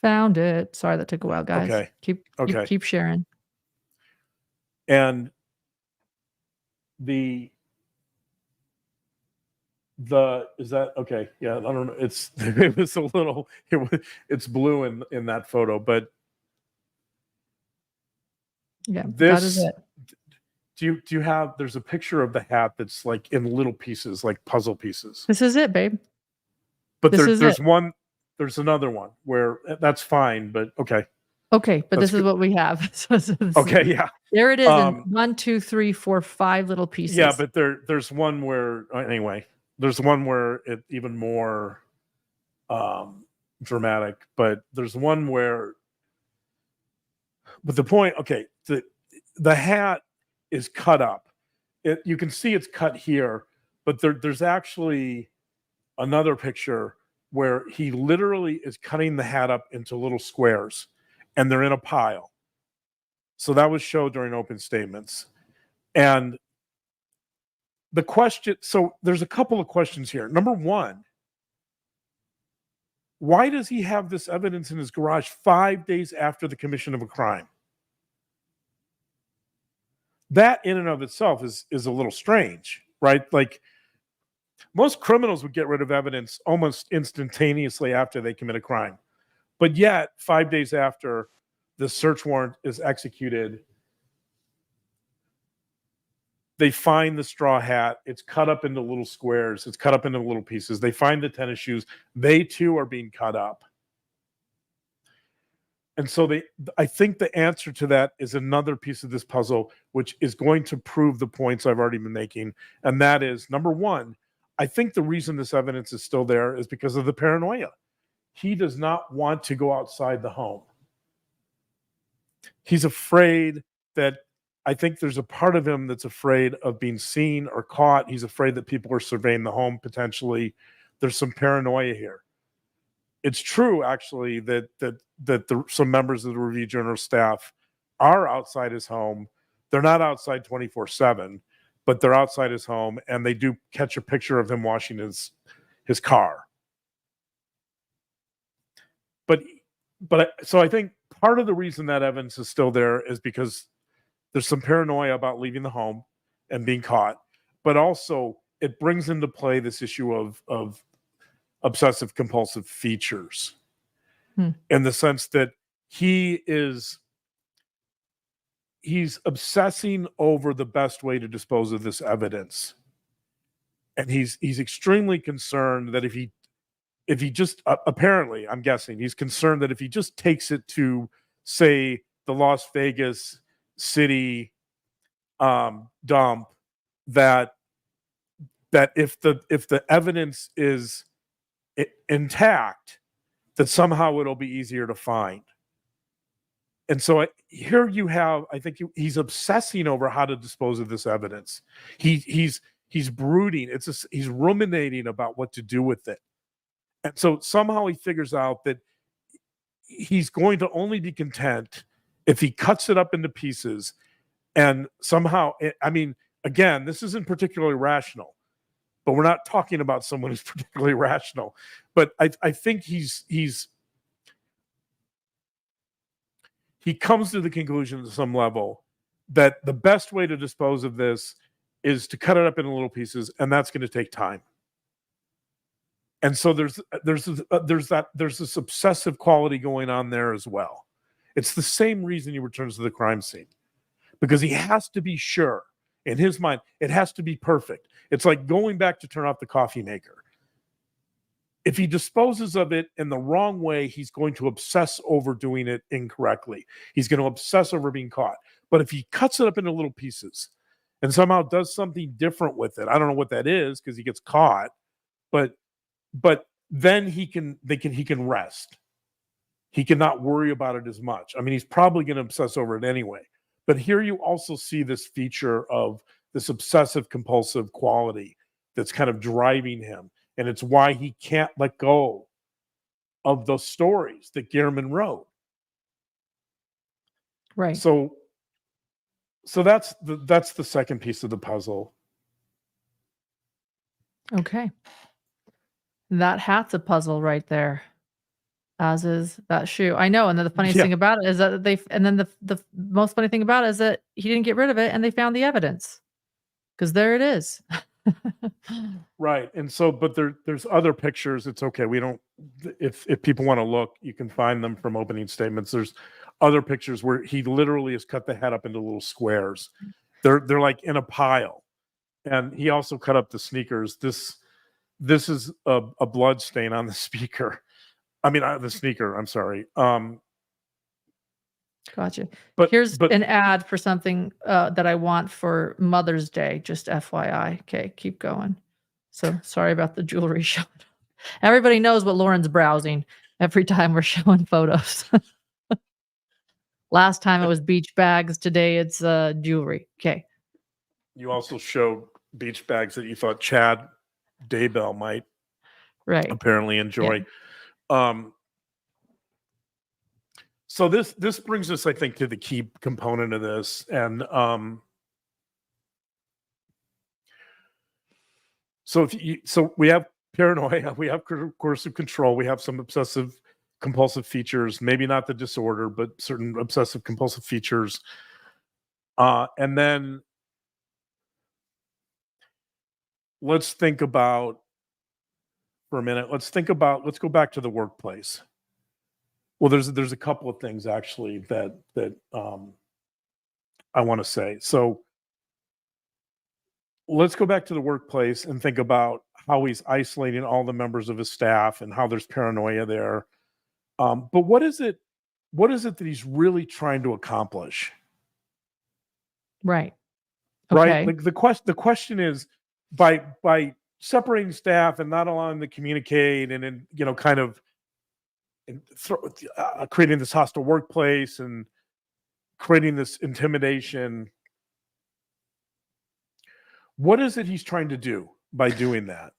Found it. Sorry, that took a while, guys. Okay. Keep sharing. And the is that okay? Yeah, I don't know. It's blue in that photo, but Yeah, that is it. Do you have? There's a picture of the hat that's like in little pieces, like puzzle pieces. This is it, babe. But This is there's it. there's another one where that's fine, but okay. Okay, but That's this is good. what we have. Okay, yeah. There it is in Um, 1, 2, 3, 4, 5 little pieces. Yeah, but there's one where anyway, there's one where it even more dramatic, but there's one where but the point, okay, the hat is cut up. You can see it's cut here, but there's actually another picture where he literally is cutting the hat up into little squares and they're in a pile. So that was shown during open statements. And the question, so there's a couple of questions here. Number one, why does he have this evidence in his garage 5 days after the commission of a crime? That in and of itself is a little strange, right? Like most criminals would get rid of evidence almost instantaneously after they commit a crime. But yet, 5 days after the search warrant is executed, they find the straw hat. It's cut up into little squares. It's cut up into little pieces. They find the tennis shoes. They too are being cut up. And so I think the answer to that is another piece of this puzzle, which is going to prove the points I've already been making. And that is, number one, I think the reason this evidence is still there is because of the paranoia. He does not want to go outside the home. He's afraid that, I think there's a part of him that's afraid of being seen or caught. He's afraid that people are surveying the home potentially. There's some paranoia here. It's true, actually, that some members of the Review Journal staff are outside his home. They're not outside 24/7, but they're outside his home, and they do catch a picture of him washing his car. So I think part of the reason that evidence is still there is because there's some paranoia about leaving the home and being caught, but also it brings into play this issue of obsessive compulsive features in the sense that he's obsessing over the best way to dispose of this evidence. And he's extremely concerned that if he just apparently, I'm guessing, he's concerned that if he just takes it to, say, the Las Vegas city dump, that if the evidence is intact, that somehow it'll be easier to find. And so here you have, I think he's obsessing over how to dispose of this evidence. He's brooding. He's ruminating about what to do with it. And so somehow he figures out that he's going to only be content if he cuts it up into pieces. And somehow, I mean, again, this isn't particularly rational, but we're not talking about someone who's particularly rational. But I think he comes to the conclusion at some level that the best way to dispose of this is to cut it up into little pieces, and that's going to take time. And so there's this obsessive quality going on there as well. It's the same reason he returns to the crime scene, because he has to be sure in his mind. It has to be perfect. It's like going back to turn off the coffee maker. If he disposes of it in the wrong way, he's going to obsess over doing it incorrectly. He's going to obsess over being caught. But if he cuts it up into little pieces and somehow does something different with it, I don't know what that is because he gets caught, but then he can rest. He cannot worry about it as much. I mean, he's probably going to obsess over it anyway. But here you also see this feature of this obsessive compulsive quality that's kind of driving him. And it's why he can't let go of those stories that Gehrman wrote. Right. So that's the second piece of the puzzle. Okay. That hat's a puzzle right there, as is that shoe. I know, and then the funniest thing about it is that the most funny thing about it is that he didn't get rid of it, and they found the evidence, because there it is. Right. And so, but there's other pictures. It's okay. We don't, if people want to look, you can find them from opening statements. There's other pictures where he literally has cut the head up into little squares. They're like in a pile. And he also cut up the sneakers. This is a blood stain on the speaker. I mean, the sneaker, I'm sorry. Gotcha. But Here's but an ad for something, that I want for Mother's Day, just FYI. Okay, keep going. So, sorry about the jewelry showing. Everybody knows what Lauren's browsing every time we're showing photos. Last time it was beach bags, today it's, jewelry. Okay, you also showed beach bags that you thought Chad Daybell might right. apparently Yeah. enjoy. Um, so this brings us, I think, to the key component of this, and so we have paranoia, we have coercive control, we have some obsessive compulsive features, maybe not the disorder, but certain obsessive compulsive features, and then let's think about for a minute. Let's go back to the workplace. Well, there's a couple of things actually that I want to say. So let's go back to the workplace and think about how he's isolating all the members of his staff and how there's paranoia there. But what is it that he's really trying to accomplish? Right. Right? Okay. Like the question is by separating staff and not allowing them to communicate and then kind of creating this hostile workplace and creating this intimidation. What is it he's trying to do by doing that?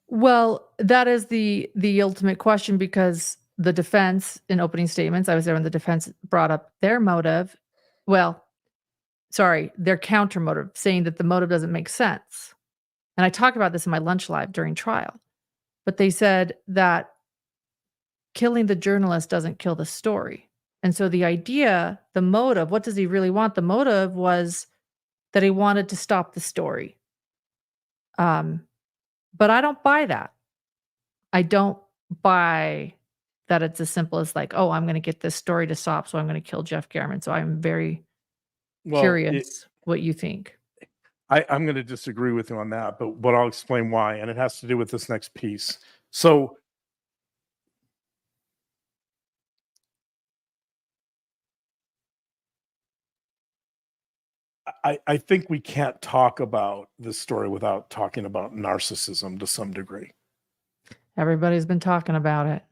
Well, that is the ultimate question because the defense in opening statements, I was there when the defense brought up their motive. Well, sorry, their counter motive, saying that the motive doesn't make sense. And I talked about this in my lunch live during trial. But they said that killing the journalist doesn't kill the story. And so the idea, the motive, what does he really want? The motive was that he wanted to stop the story. But I don't buy that. I don't buy that it's as simple as like, oh, I'm going to get this story to stop, so I'm going to kill Jeff Garman. So I'm very Well, curious what you think. I'm going to disagree with you on that, but I'll explain why, and it has to do with this next piece. So I think we can't talk about this story without talking about narcissism to some degree. Everybody's been talking about it.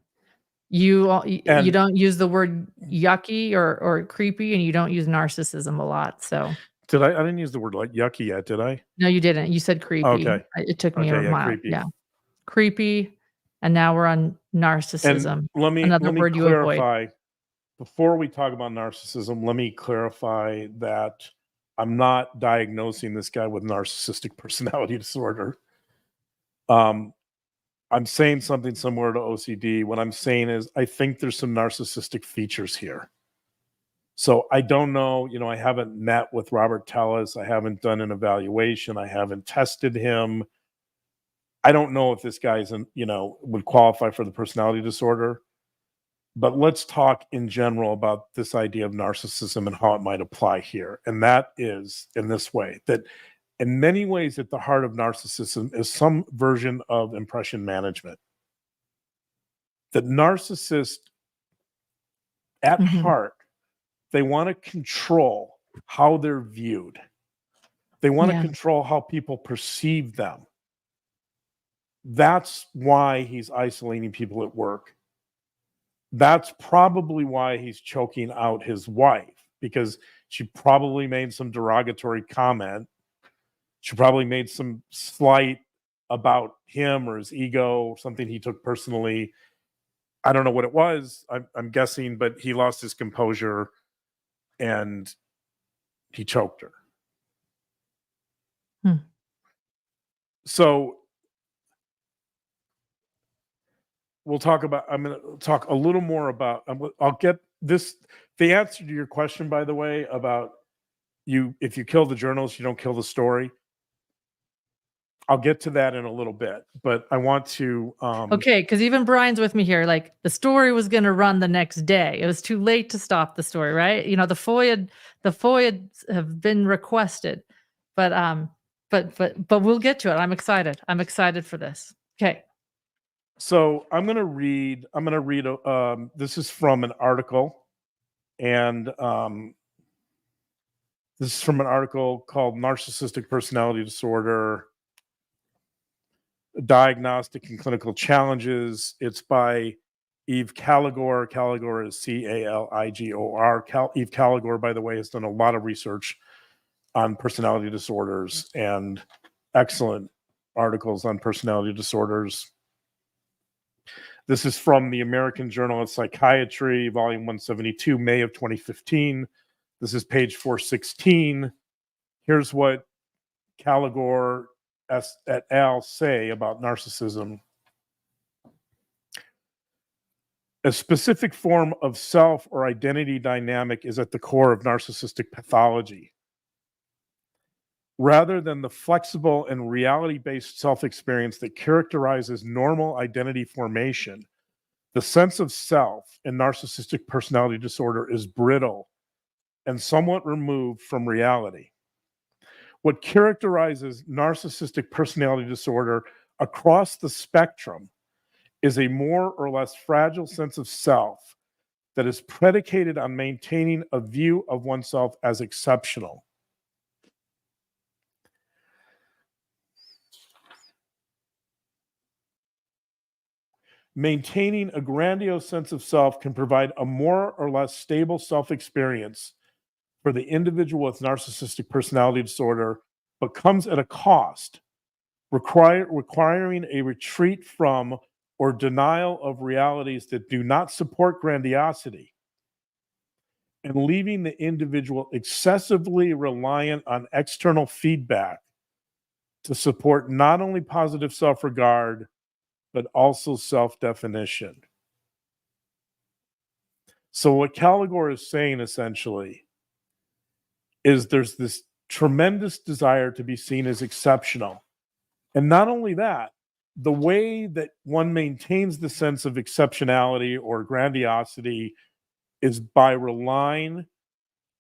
You And don't use the word yucky or creepy, and you don't use narcissism a lot. So I didn't use the word like yucky yet, did I? no, you didn't. You said creepy. Okay. It took me Okay, a yeah, while. creepy. Yeah, creepy, and now we're on And narcissism. let me Another word you avoid. clarify before we talk about narcissism, let me clarify that I'm not diagnosing this guy with narcissistic personality disorder. I'm saying something similar to OCD. What I'm saying is I think there's some narcissistic features here. So I don't know, I haven't met with Robert Tellis. I haven't done an evaluation. I haven't tested him. I don't know if this guy's, would qualify for the personality disorder. But let's talk in general about this idea of narcissism and how it might apply here. And that is in this way, that in many ways at the heart of narcissism is some version of impression management. That narcissists at heart, they want to control how they're viewed. They want to control how people perceive them. That's why he's isolating people at work. That's probably why he's choking out his wife, because she probably made some derogatory comment. She probably made some slight about him or his ego, something he took personally. I don't know what it was. I'm guessing, but he lost his composure and he choked her. So I'm going to talk a little more about, I'll get this, the answer to your question, by the way, about if you kill the journalist, you don't kill the story. I'll get to that in a little bit, but I want to. Okay, because even Brian's with me here. Like the story was going to run the next day. It was too late to stop the story, right? The FOIA have been requested, but we'll get to it. I'm excited. I'm excited for this. Okay. So I'm going to read. This is from an article And this is from an article called Narcissistic Personality Disorder, Diagnostic and Clinical Challenges. It's by Eve Caligor. Caligor is Caligor. Eve Caligor, by the way, has done a lot of research on personality disorders and excellent articles on personality disorders. This is from the American Journal of Psychiatry, volume 172, May of 2015. This is page 416. Here's what Caligor et al. Say about narcissism. A specific form of self or identity dynamic is at the core of narcissistic pathology. Rather than the flexible and reality-based self-experience that characterizes normal identity formation, the sense of self in narcissistic personality disorder is brittle and somewhat removed from reality. What characterizes narcissistic personality disorder across the spectrum is a more or less fragile sense of self that is predicated on maintaining a view of oneself as exceptional. Maintaining a grandiose sense of self can provide a more or less stable self-experience for the individual with narcissistic personality disorder, but comes at a cost, requiring a retreat from or denial of realities that do not support grandiosity, and leaving the individual excessively reliant on external feedback to support not only positive self-regard, but also self-definition. So what Caligor is saying essentially is there's this tremendous desire to be seen as exceptional. And not only that, the way that one maintains the sense of exceptionality or grandiosity is by relying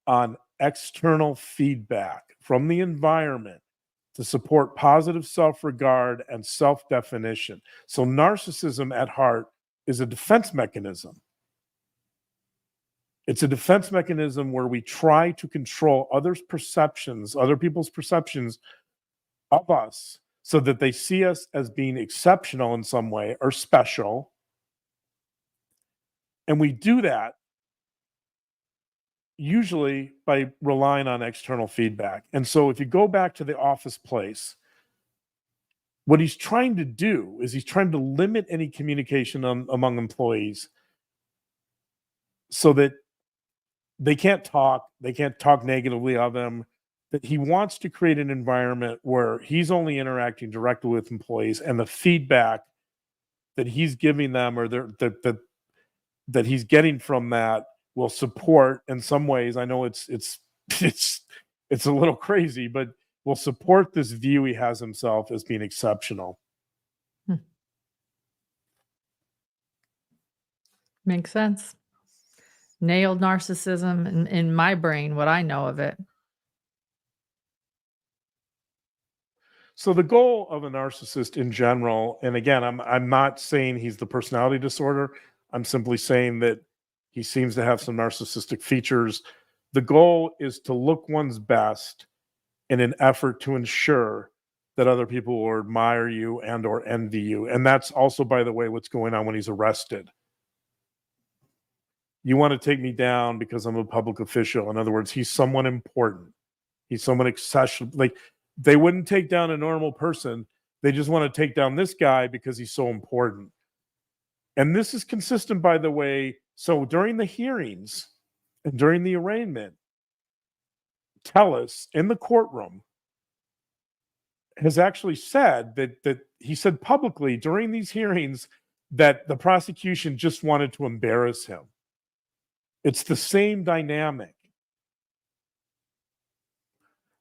on external feedback from the environment to support positive self-regard and self-definition. So narcissism at heart is a defense mechanism. It's a defense mechanism where we try to control other people's perceptions of us so that they see us as being exceptional in some way or special. And we do that usually by relying on external feedback. And so if you go back to the office place, what he's trying to do is he's trying to limit any communication among employees so that they can't talk negatively of him, that he wants to create an environment where he's only interacting directly with employees, and the feedback that he's giving them or that he's getting from that will support in some ways. I know it's a little crazy, but will support this view he has himself as being exceptional. Makes sense. Nailed narcissism in my brain, what I know of it. So the goal of a narcissist in general, and again, I'm not saying he's the personality disorder. I'm simply saying that he seems to have some narcissistic features. The goal is to look one's best in an effort to ensure that other people will admire you and or envy you. And that's also, by the way, what's going on when he's arrested. You want to take me down because I'm a public official. In other words, he's someone important. He's someone accessible. Like, they wouldn't take down a normal person. They just want to take down this guy because he's so important. And this is consistent, by the way. So during the hearings and during the arraignment, Tellis in the courtroom has actually said that he said publicly during these hearings that the prosecution just wanted to embarrass him. It's the same dynamic.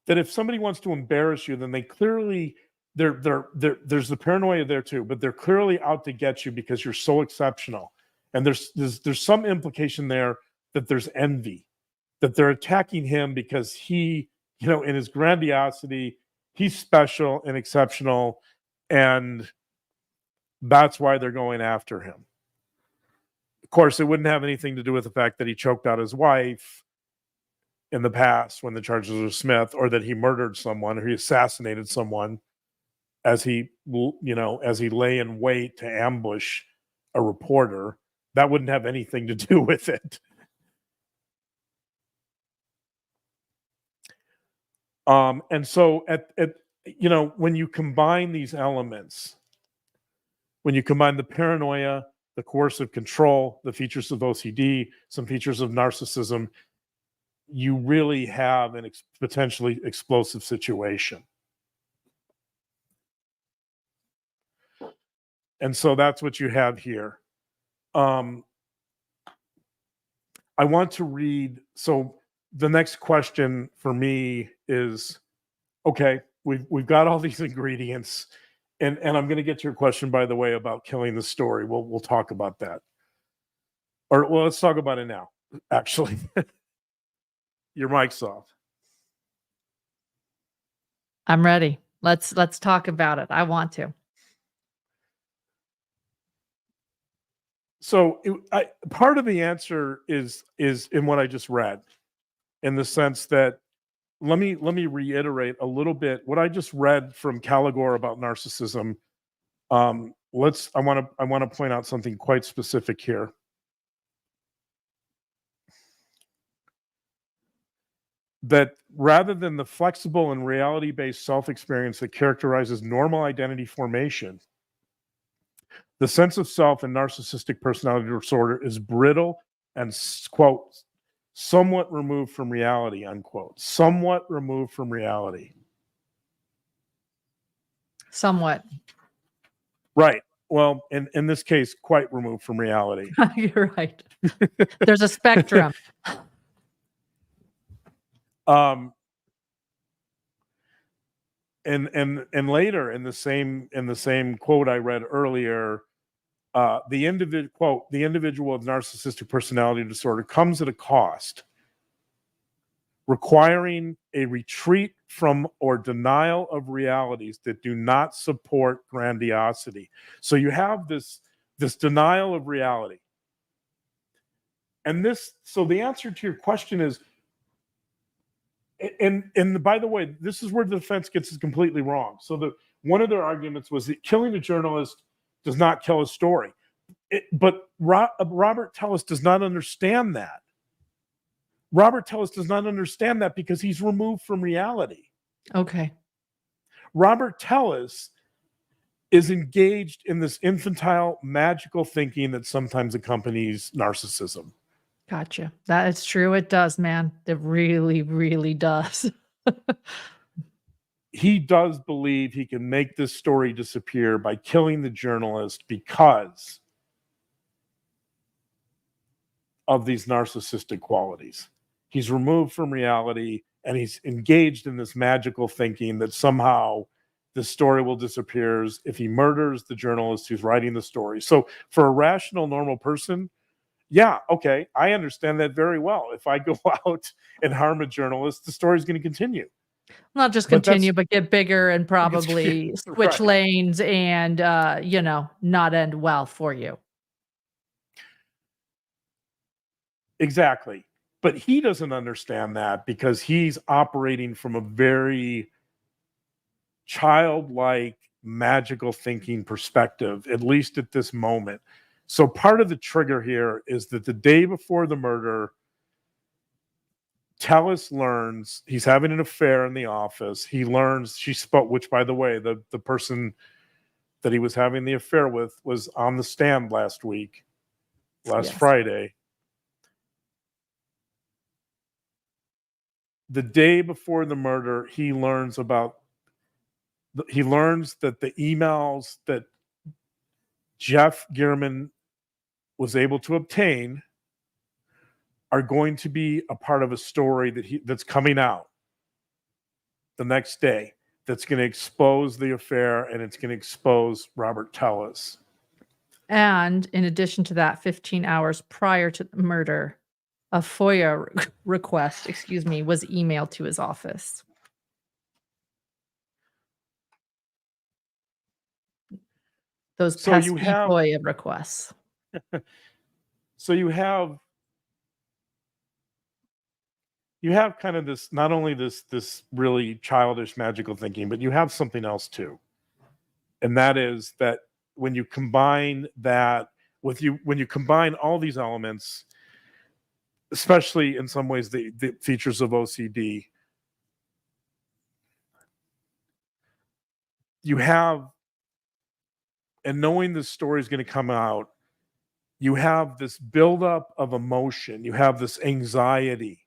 That if somebody wants to embarrass you, then they clearly, there's the paranoia there too, but they're clearly out to get you because you're so exceptional. And there's some implication there that there's envy, that they're attacking him because he, in his grandiosity, he's special and exceptional, and that's why they're going after him. Of course, it wouldn't have anything to do with the fact that he choked out his wife in the past when the charges were Smith, or that he murdered someone or he assassinated someone as he lay in wait to ambush a reporter. That wouldn't have anything to do with it. And so when you combine these elements, when you combine the paranoia, the coercive control, the features of OCD, some features of narcissism, you really have an potentially explosive situation. And so that's what you have here. I want to read. So the next question for me is, okay, we've got all these ingredients, and I'm going to get to your question, by the way, about killing the story. We'll talk about that. Or well, let's talk about it now. Actually, your mic's off. I'm ready. Let's talk about it. I want to. So part of the answer is in what I just read, in the sense that let me reiterate a little bit what I just read from Caligore about narcissism. I want to point out something quite specific here. That rather than the flexible and reality-based self-experience that characterizes normal identity formation, the sense of self in narcissistic personality disorder is brittle and, quote, somewhat removed from reality, unquote. Somewhat removed from reality. Somewhat. Right. Well, in this case, quite removed from reality. You're right. There's a spectrum. And later in the same quote I read earlier, the individual with narcissistic personality disorder comes at a cost, requiring a retreat from or denial of realities that do not support grandiosity. So you have this denial of reality. And so the answer to your question is, and by the way, this is where the defense gets it completely wrong. So one of their arguments was that killing a journalist does not kill a story. But Robert Tellis does not understand that. Robert Tellis does not understand that because he's removed from reality. Okay. Robert Tellis is engaged in this infantile, magical thinking that sometimes accompanies narcissism. Gotcha. That is true. It does, man. It really, really does. He does believe he can make this story disappear by killing the journalist because of these narcissistic qualities. He's removed from reality and he's engaged in this magical thinking that somehow the story will disappear if he murders the journalist who's writing the story. So for a rational, normal person, yeah, okay, I understand that very well. If I go out and harm a journalist, the story's going to continue. Not just continue, but get bigger and probably switch Right. lanes and, not end well for you. Exactly. But he doesn't understand that because he's operating from a very childlike, magical thinking perspective, at least at this moment. So part of the trigger here is that the day before the murder, Tellis learns he's having an affair in the office. He learns she spoke, which, by the way, the person that he was having the affair with was on the stand last Friday. The day before the murder, he learns that the emails that Jeff Gehrman was able to obtain are going to be a part of a story that's coming out the next day that's going to expose the affair and it's going to expose Robert Tellis. And in addition to that, 15 hours prior to the murder, a FOIA request, was emailed to his office. Those So pesky you have FOIA requests. So you have kind of this, not only this really childish magical thinking, but you have something else too. And that is that when you combine that when you combine all these elements, especially in some ways the features of OCD, you have, and knowing this story is going to come out, you have this buildup of emotion, you have this anxiety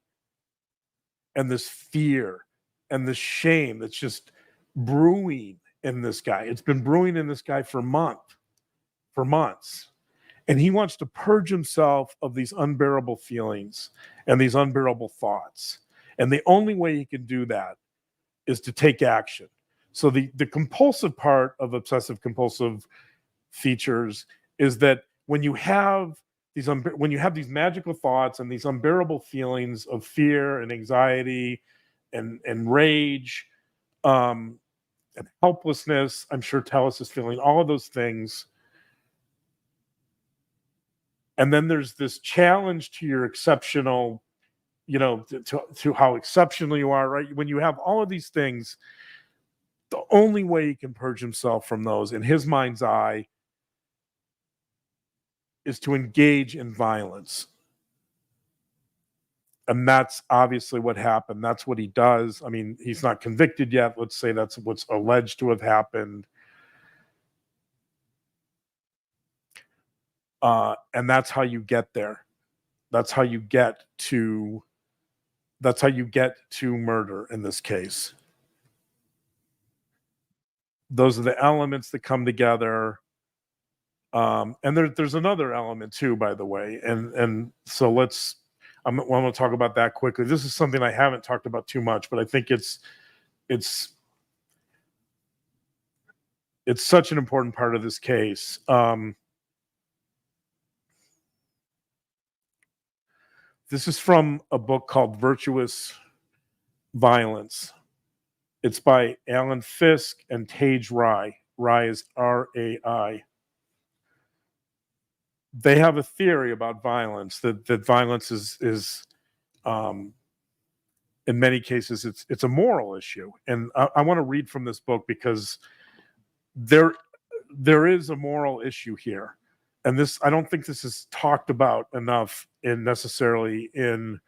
and this fear and this shame that's just brewing in this guy. It's been brewing in this guy for months. And he wants to purge himself of these unbearable feelings and these unbearable thoughts. And the only way he can do that is to take action. So the compulsive part of obsessive compulsive features is that when you have these magical thoughts and these unbearable feelings of fear and anxiety and rage and helplessness, I'm sure Tellus is feeling all of those things. And then there's this challenge to your exceptional, to how exceptional you are, right? When you have all of these things, the only way he can purge himself from those, in his mind's eye, is to engage in violence. And that's obviously what happened. That's what he does. I mean, he's not convicted yet. Let's say that's what's alleged to have happened. And that's how you get there. That's how you get to murder in this case. Those are the elements that come together. And there's another element too, by the way. And so I'm going to talk about that quickly. This is something I haven't talked about too much, but I think it's such an important part of this case. This is from a book called Virtuous Violence. It's by Alan Fisk and Tage Rai. Rai is R-A-I. They have a theory about violence, that violence is in many cases it's a moral issue. And I want to read from this book because there is a moral issue here. And I don't think this is talked about enough necessarily in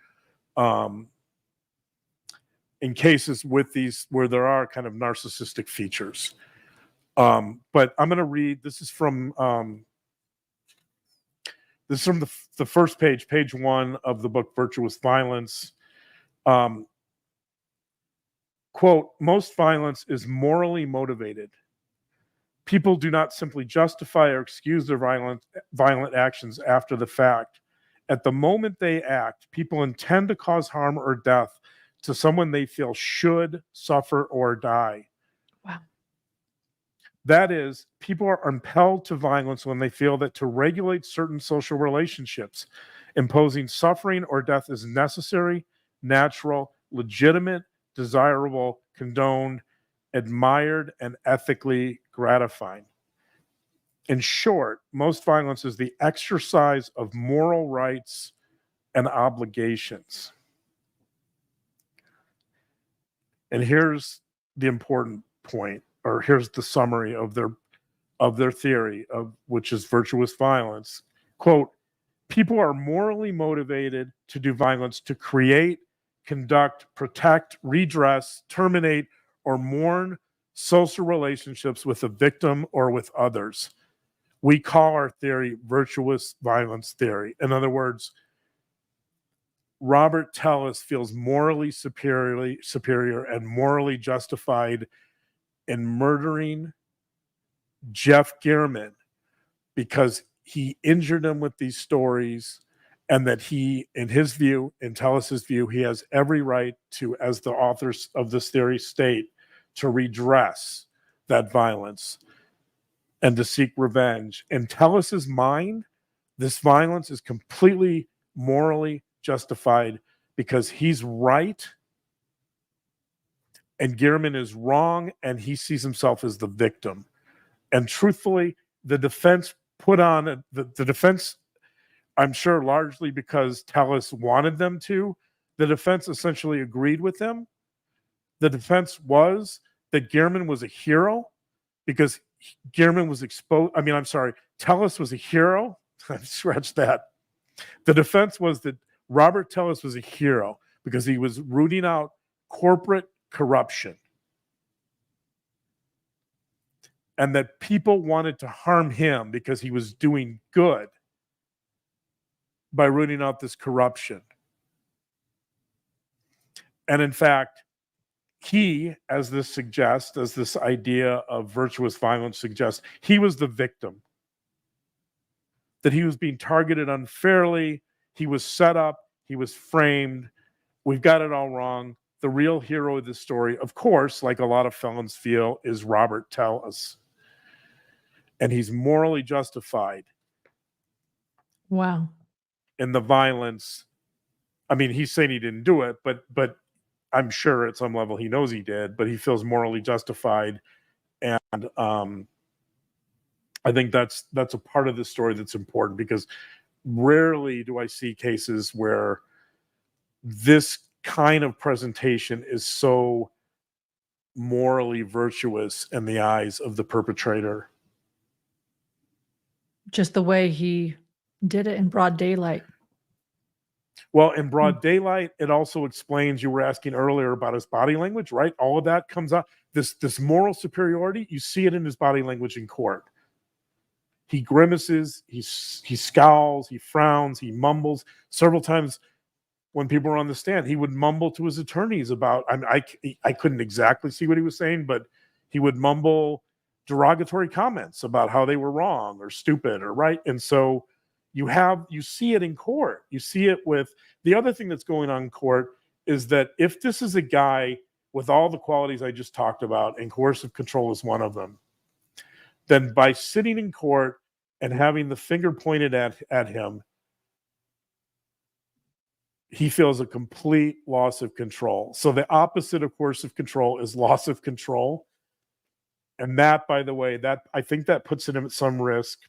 cases with these where there are kind of narcissistic features. But I'm going to read. This is from the first page 1 of the book Virtuous Violence. Quote, most violence is morally motivated. People do not simply justify or excuse their violent actions after the fact. At the moment they act, people intend to cause harm or death to someone they feel should suffer or die. Wow. That is, people are impelled to violence when they feel that to regulate certain social relationships, imposing suffering or death is necessary, natural, legitimate, desirable, condoned, admired, and ethically gratifying. In short, most violence is the exercise of moral rights and obligations. And here's the important point, or here's the summary of their theory, which is virtuous violence. Quote, people are morally motivated to do violence to create, conduct, protect, redress, terminate, or mourn social relationships with the victim or with others. We call our theory virtuous violence theory. In other words, Robert Tellus feels morally superior and morally justified in murdering Jeff Gehrman because he injured him with these stories, and that he, in his view, in Tellus's view, he has every right to, as the authors of this theory state, to redress that violence and to seek revenge. In Tellus's mind, this violence is completely morally justified because he's right and Gehrman is wrong, and he sees himself as the victim. And truthfully, the defense I'm sure largely because Tellis wanted them to. The defense essentially agreed with them. The defense was that Gehrman was a hero because Gehrman was exposed. I mean, I'm sorry, Tellis was a hero. I scratched that. The defense was that Robert Tellis was a hero because he was rooting out corporate corruption and that people wanted to harm him because he was doing good by rooting out this corruption. And in fact, he, as this suggests, as this idea of virtuous violence suggests, he was the victim. That he was being targeted unfairly, he was set up, he was framed. We've got it all wrong. The real hero of this story, of course, like a lot of felons feel, is Robert Tellis. And he's morally justified. Wow. In the violence. I mean, he's saying he didn't do it, but I'm sure at some level he knows he did, but he feels morally justified. And I think that's a part of the story that's important, because rarely do I see cases where this kind of presentation is so morally virtuous in the eyes of the perpetrator. Just the way he did it in broad daylight. Well, in broad daylight, it also explains, you were asking earlier about his body language, right? All of that comes out. This moral superiority, you see it in his body language in court. He grimaces, he scowls, he frowns, he mumbles. Several times when people were on the stand, he would mumble to his attorneys about, I couldn't exactly see what he was saying, but he would mumble derogatory comments about how they were wrong or stupid or right. And so you see it in court. You see it with the other thing that's going on in court is that if this is a guy with all the qualities I just talked about, and coercive control is one of them, then by sitting in court and having the finger pointed at him, he feels a complete loss of control. So the opposite of coercive control is loss of control. And that, by the way, that I think that puts him at some risk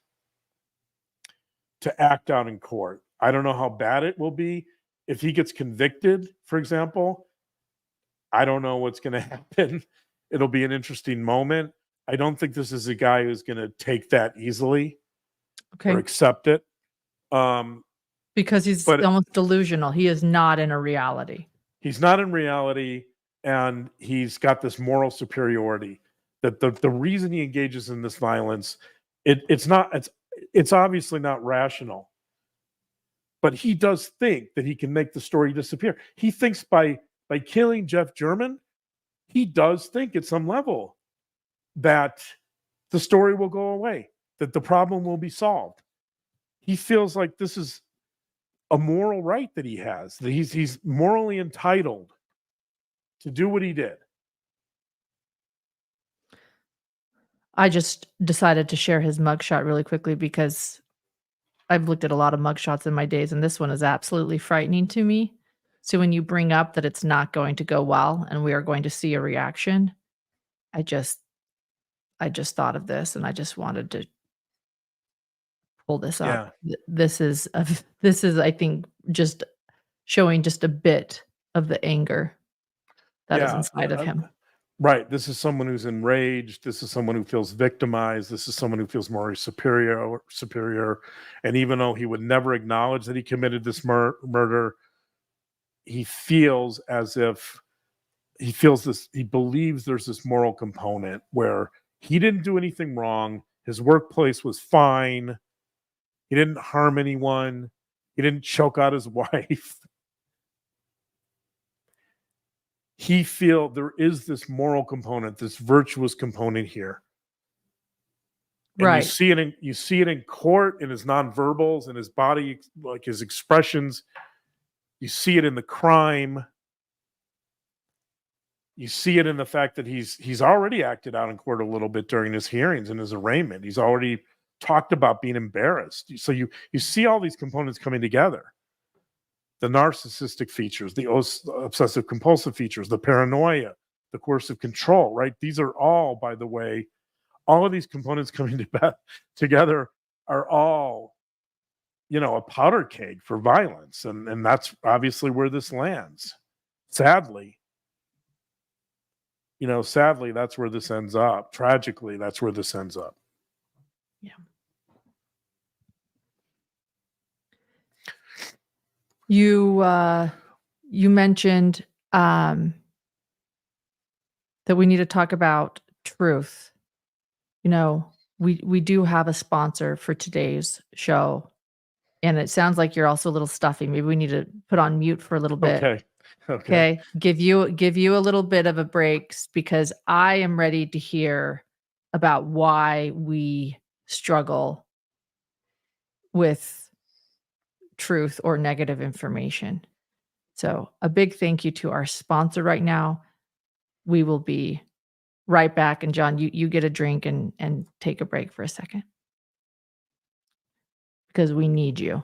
to act out in court. I don't know how bad it will be. If he gets convicted, for example, I don't know what's going to happen. It'll be an interesting moment. I don't think this is a guy who's going to take that easily or accept it. Because he's almost delusional. He is not in a reality. He's not in reality, and he's got this moral superiority. That the reason he engages in this violence, it's obviously not rational. But he does think that he can make the story disappear. He thinks by killing Jeff German, he does think at some level that the story will go away, that the problem will be solved. He feels like this is a moral right that he has, that he's morally entitled to do what he did. I just decided to share his mugshot really quickly because I've looked at a lot of mugshots in my days, and this one is absolutely frightening to me. So when you bring up that it's not going to go well and we are going to see a reaction, I just thought of this, and I just wanted to pull this up. Yeah. This is I think just showing just a bit of the anger that is inside of him. Right. This is someone who's enraged. This is someone who feels victimized. This is someone who feels morally superior. And even though he would never acknowledge that he committed this murder, he feels as if he believes there's this moral component where he didn't do anything wrong. His workplace was fine. He didn't harm anyone. He didn't choke out his wife. He feel there is this moral component, this virtuous component here. And right. You see it in court, in his nonverbals, in his body, like his expressions. You see it in the crime. You see it in the fact that he's already acted out in court a little bit during his hearings and his arraignment. He's already talked about being embarrassed. So you see all these components coming together. The narcissistic features, the obsessive compulsive features, the paranoia, the coercive control, right? These are all, by the way, all of these components coming together are all, a powder keg for violence. And that's obviously where this lands. Sadly, sadly, that's where this ends up. Tragically, that's where this ends up. Yeah. You mentioned that we need to talk about truth. We do have a sponsor for today's show, and it sounds like you're also a little stuffy. Maybe we need to put on mute for a little bit. Okay. Okay. Give you a little bit of a break because I am ready to hear about why we struggle with truth or negative information. So a big thank you to our sponsor right now. We will be right back. And John, you get a drink and take a break for a second because we need you.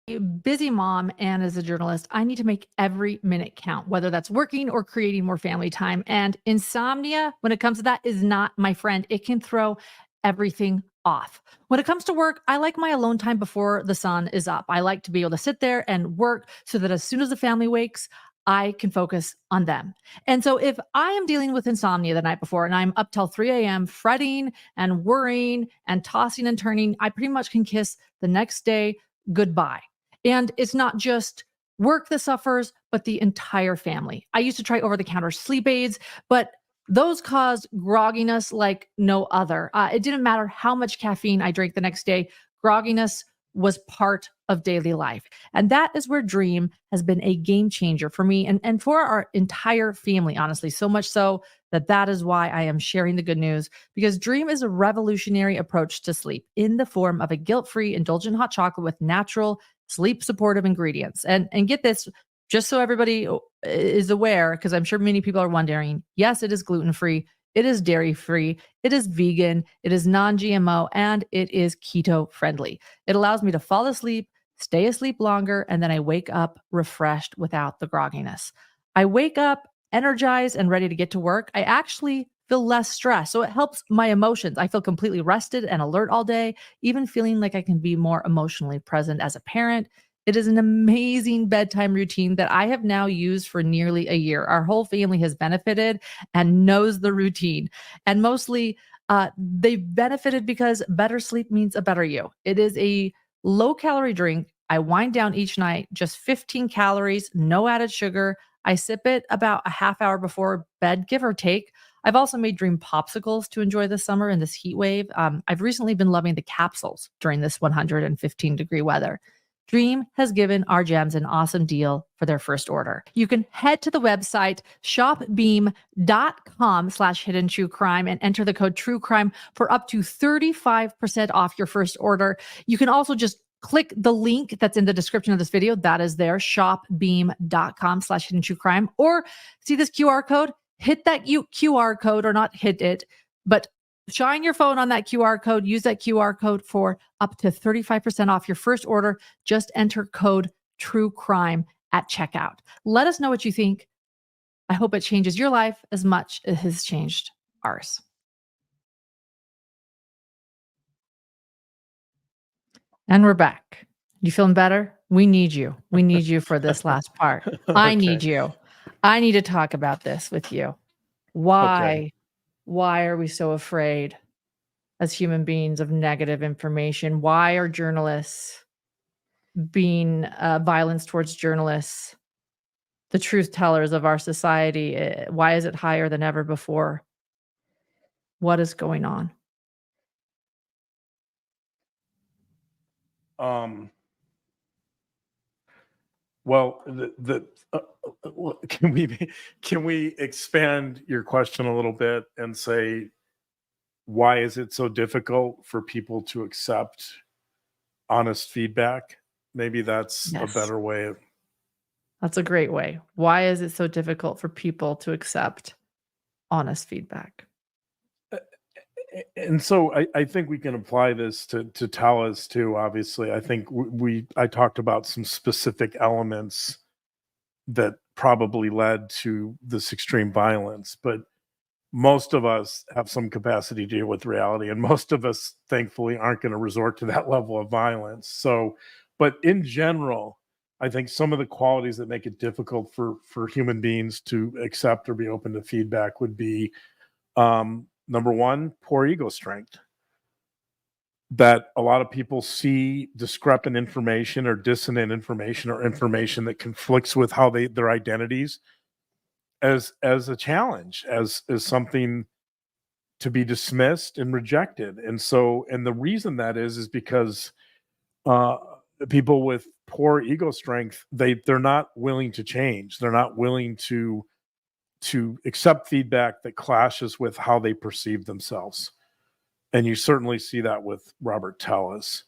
A busy mom and as a journalist, I need to make every minute count, whether that's working or creating more family time. And insomnia, when it comes to that, is not my friend. It can throw everything off. When it comes to work, I like my alone time before the sun is up. I like to be able to sit there and work so that as soon as the family wakes, I can focus on them. And so if I am dealing with insomnia the night before and I'm up till 3 a.m. fretting and worrying and tossing and turning, I pretty much can kiss the next day goodbye. And it's not just work that suffers, but the entire family. I used to try over-the-counter sleep aids, but those caused grogginess like no other. It didn't matter how much caffeine I drank the next day. Grogginess was part of daily life. And that is where Dream has been a game changer for me and for our entire family, honestly, so much so that is why I am sharing the good news, because Dream is a revolutionary approach to sleep in the form of a guilt-free, indulgent hot chocolate with natural sleep supportive ingredients. And get this, just so everybody is aware, because I'm sure many people are wondering, yes, it is gluten-free, it is dairy-free, it is vegan, it is non-GMO, and it is keto-friendly. It allows me to fall asleep, stay asleep longer, and then I wake up refreshed without the grogginess. I wake up energized and ready to get to work. I actually feel less stressed. So it helps my emotions. I feel completely rested and alert all day, even feeling like I can be more emotionally present as a parent. It is an amazing bedtime routine that I have now used for nearly a year. Our whole family has benefited and knows the routine. And mostly they've benefited because better sleep means a better you. It is a low-calorie drink. I wind down each night, just 15 calories, no added sugar. I sip it about a half hour before bed, give or take. I've also made Dream popsicles to enjoy this summer in this heat wave. I've recently been loving the capsules during this 115-degree weather. Dream has given our gems an awesome deal for their first order. You can head to the website shopbeam.com/hidden true crime and enter the code true crime for up to 35% off your first order. You can also just click the link that's in the description of this video. That is there, shopbeam.com/hidden true crime. Or see this QR code? Hit that QR code, or not hit it, but shine your phone on that QR code. Use that QR code for up to 35% off your first order. Just enter code true crime at checkout. Let us know what you think. I hope it changes your life as much as it has changed ours. And we're back. You feeling better? We need you. We need you for this last part. I need you. I need to talk about this with you. Why are we so afraid as human beings of negative information? Why are journalists being violence towards journalists, the truth tellers of our society? Why is it higher than ever before? What is going on? Well, can we expand your question a little bit and say, why is it so difficult for people to accept honest feedback? Maybe that's a better way of. That's a great way. Why is it so difficult for people to accept honest feedback? And so I think we can apply this to Talis too. Obviously, I think I talked about some specific elements that probably led to this extreme violence, but most of us have some capacity to deal with reality, and most of us, thankfully, aren't going to resort to that level of violence. So But in general, I think some of the qualities that make it difficult for human beings to accept or be open to feedback would be, number one, poor ego strength. That a lot of people see discrepant information or dissonant information or information that conflicts with how their identities as a challenge, as something to be dismissed and rejected. And the reason that is because people with poor ego strength, they're not willing to change. They're not willing to accept feedback that clashes with how they perceive themselves. And you certainly see that with Robert Tellis.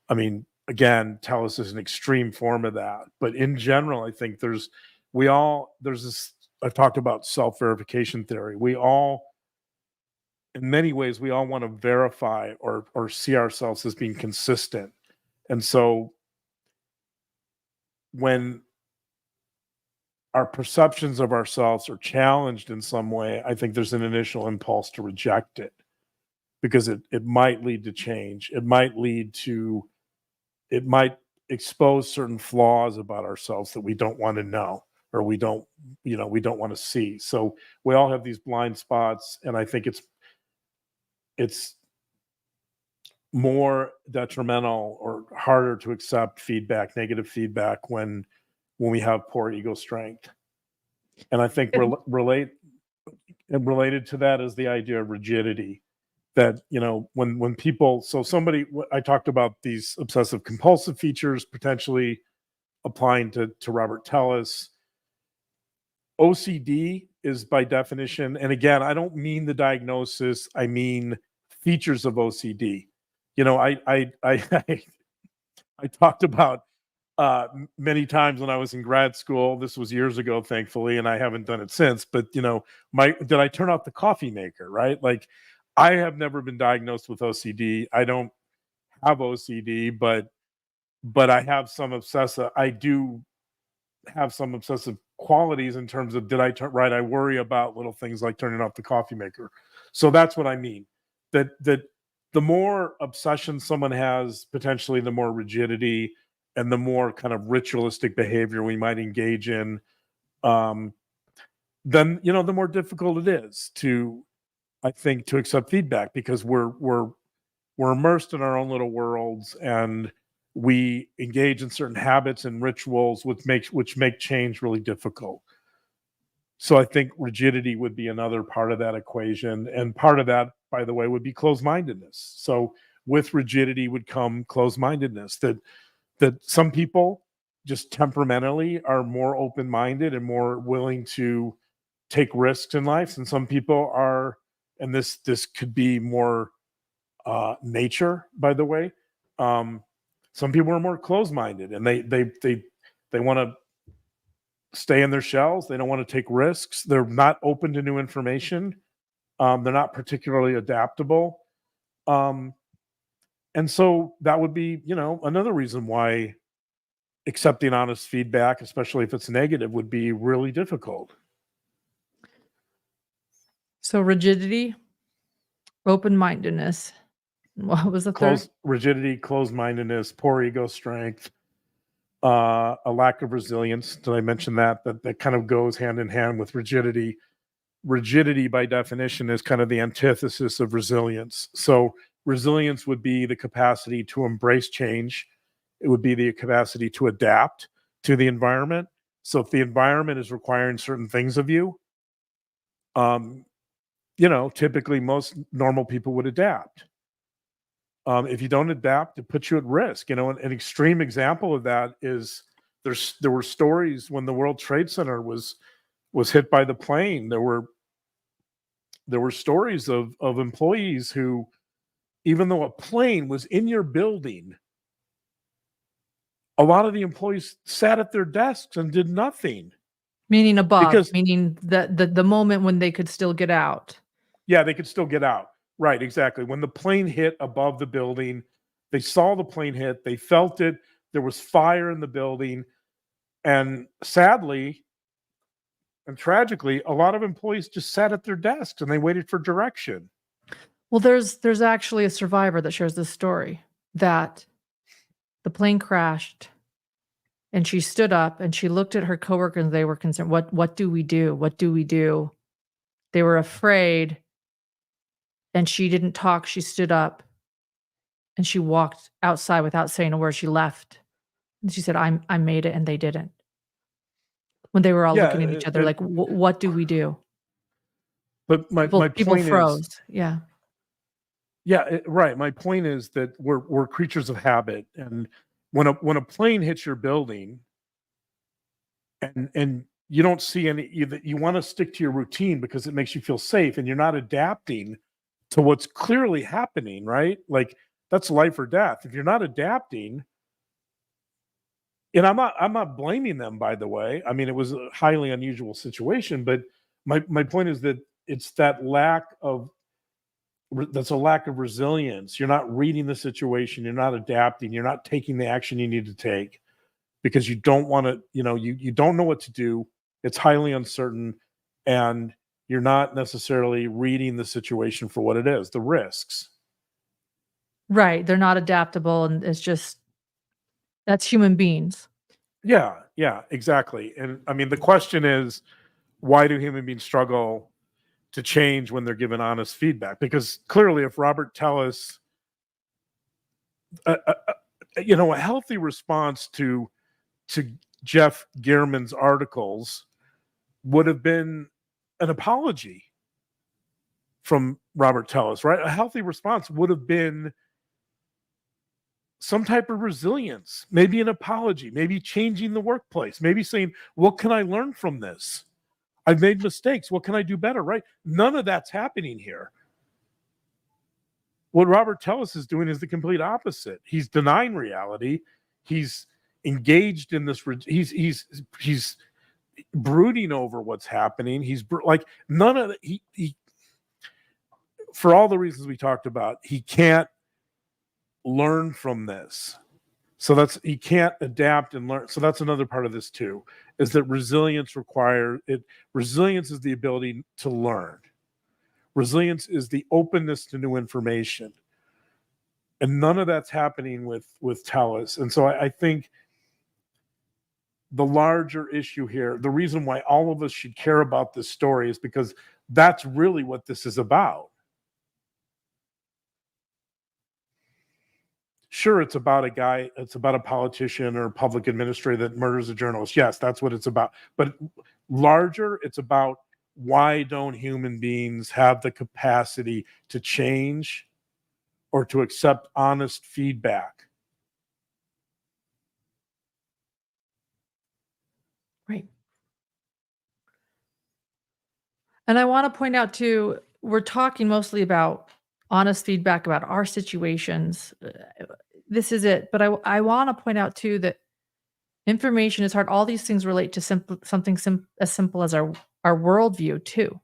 I mean, again, Tellis is an extreme form of that. But in general, I think there's this, I've talked about self-verification theory. We all, in many ways, we all want to verify or see ourselves as being consistent. And so when our perceptions of ourselves are challenged in some way, I think there's an initial impulse to reject it, because it might lead to change. It might expose certain flaws about ourselves that we don't want to know, or we don't want to see. So we all have these blind spots, and I think it's more detrimental or harder to accept feedback, negative feedback, when we have poor ego strength. And I think related to that is the idea of rigidity. That, when people, I talked about these obsessive compulsive features potentially applying to Robert Tellis. OCD is by definition, and again, I don't mean the diagnosis, I mean features of OCD. I talked about many times when I was in grad school. This was years ago, thankfully, and I haven't done it since. But did I turn off the coffee maker? Right? Like, I have never been diagnosed with OCD. I don't have OCD, but I have some obsessive. I do have some obsessive qualities in terms of I worry about little things like turning off the coffee maker. So that's what I mean. That the more obsession someone has, potentially the more rigidity and the more kind of ritualistic behavior we might engage in, then the more difficult it is to accept feedback, because we're immersed in our own little worlds, and we engage in certain habits and rituals which make change really difficult. So I think rigidity would be another part of that equation, and part of that, by the way, would be closed-mindedness. So with rigidity would come closed-mindedness, that some people just temperamentally are more open-minded and more willing to take risks in life, and some people are, and this could be more nature, by the way. Some people are more closed-minded, and they want to stay in their shells. They don't want to take risks. They're not open to new information. They're not particularly adaptable. And so that would be, another reason why accepting honest feedback, especially if it's negative, would be really difficult. So rigidity, open-mindedness. What was the third? Rigidity, closed-mindedness, poor ego strength, a lack of resilience. Did I mention that kind of goes hand in hand with rigidity? Rigidity, by definition, is kind of the antithesis of resilience. So resilience would be the capacity to embrace change. It would be the capacity to adapt to the environment. So if the environment is requiring certain things of you, typically most normal people would adapt. If you don't adapt, it puts you at risk. An extreme example of that is there were stories when the World Trade Center was hit by the plane. There were stories of employees who, even though a plane was in your building, a lot of the employees sat at their desks and did nothing. Meaning Because- meaning the moment when they could still get out. Yeah, they could still get out. Right, exactly. When the plane hit above the building, they saw the plane hit, they felt it, there was fire in the building, and sadly and tragically, a lot of employees just sat at their desks and they waited for direction. Well, there's actually a survivor that shares this story, that The plane crashed, and she stood up and she looked at her coworkers and they were concerned. What do we do? What do we do? They were afraid, and she didn't talk. She stood up and she walked outside without saying a word. She left. And she said, I made it, and they didn't. When they were all Yeah, looking at each other like, what do we do? but my People point is, froze. Yeah. right. My point is that we're creatures of habit, and when a plane hits your building, and you don't see any, you want to stick to your routine because it makes you feel safe, and you're not adapting to what's clearly happening, right? Like, that's life or death. If you're not adapting, and I'm not blaming them, by the way. I mean, it was a highly unusual situation, but my point is that it's that that's a lack of resilience. You're not reading the situation, you're not adapting, you're not taking the action you need to take because you don't want to, you don't know what to do. It's highly uncertain, and you're not necessarily reading the situation for what it is, the risks. Right. They're not adaptable, and it's just that's human beings. Yeah, exactly. And I mean, the question is, why do human beings struggle to change when they're given honest feedback? Because clearly, if Robert Tellis, a healthy response to Jeff Gehrman's articles would have been an apology from Robert Tellis, right? A healthy response would have been some type of resilience, maybe an apology, maybe changing the workplace, maybe saying, what can I learn from this? I've made mistakes. What can I do better, right? None of that's happening here. What Robert Tellis is doing is the complete opposite. He's denying reality. He's engaged in this. He's brooding over what's happening. He's like, none of the, he for all the reasons we talked about, he can't learn from this. So he can't adapt and learn. So that's another part of this too, is that resilience is the ability to learn. Resilience is the openness to new information. And none of that's happening with Tellis. And so I think the larger issue here, the reason why all of us should care about this story is because that's really what this is about. Sure, it's about a politician or a public administrator that murders a journalist. Yes, that's what it's about. But larger, it's about, why don't human beings have the capacity to change or to accept honest feedback? Right. And I want to point out too, we're talking mostly about honest feedback about our situations. This is it. But I want to point out too that information is hard. All these things relate to something as simple as our worldview too.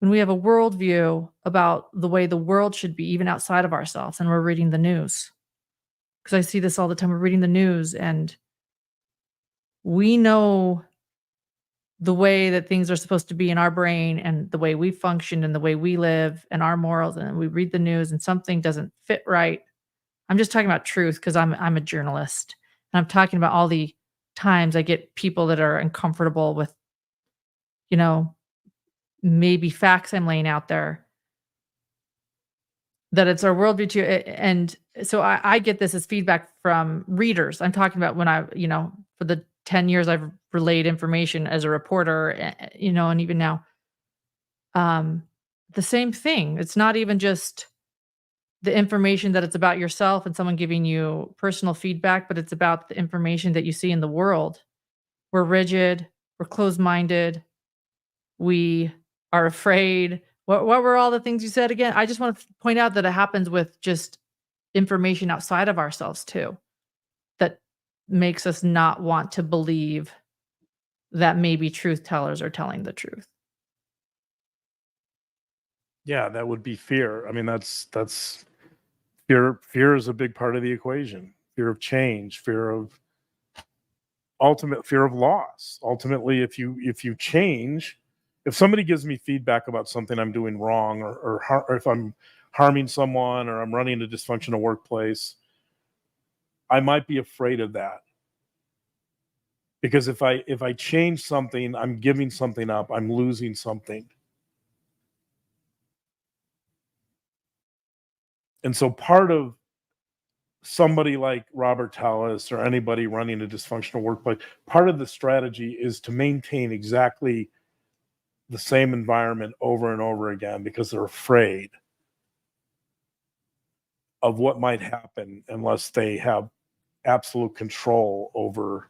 When we have a worldview about the way the world should be, even outside of ourselves, and we're reading the news. Because I see this all the time. We're reading the news and we know the way that things are supposed to be in our brain and the way we function and the way we live and our morals, and we read the news and something doesn't fit right. I'm just talking about truth because I'm a journalist, and I'm talking about all the times I get people that are uncomfortable with, maybe facts I'm laying out there, that it's our worldview too. And so I get this as feedback from readers. I'm talking about when for the 10 years I've relayed information as a reporter, and even now, the same thing. It's not even just the information that it's about yourself and someone giving you personal feedback, but it's about the information that you see in the world. We're rigid, we're closed-minded, we are afraid. What were all the things you said again? I just want to point out that it happens with just information outside of ourselves too, that makes us not want to believe that maybe truth tellers are telling the truth. Yeah, that would be fear. I mean, that's fear. Fear is a big part of the equation. Fear of change, fear of loss. Ultimately, if you change, if somebody gives me feedback about something I'm doing wrong, or if I'm harming someone, or I'm running a dysfunctional workplace, I might be afraid of that. Because if I change something, I'm giving something up, I'm losing something. And so part of somebody like Robert Tallis or anybody running a dysfunctional workplace, part of the strategy is to maintain exactly the same environment over and over again because they're afraid of what might happen unless they have absolute control over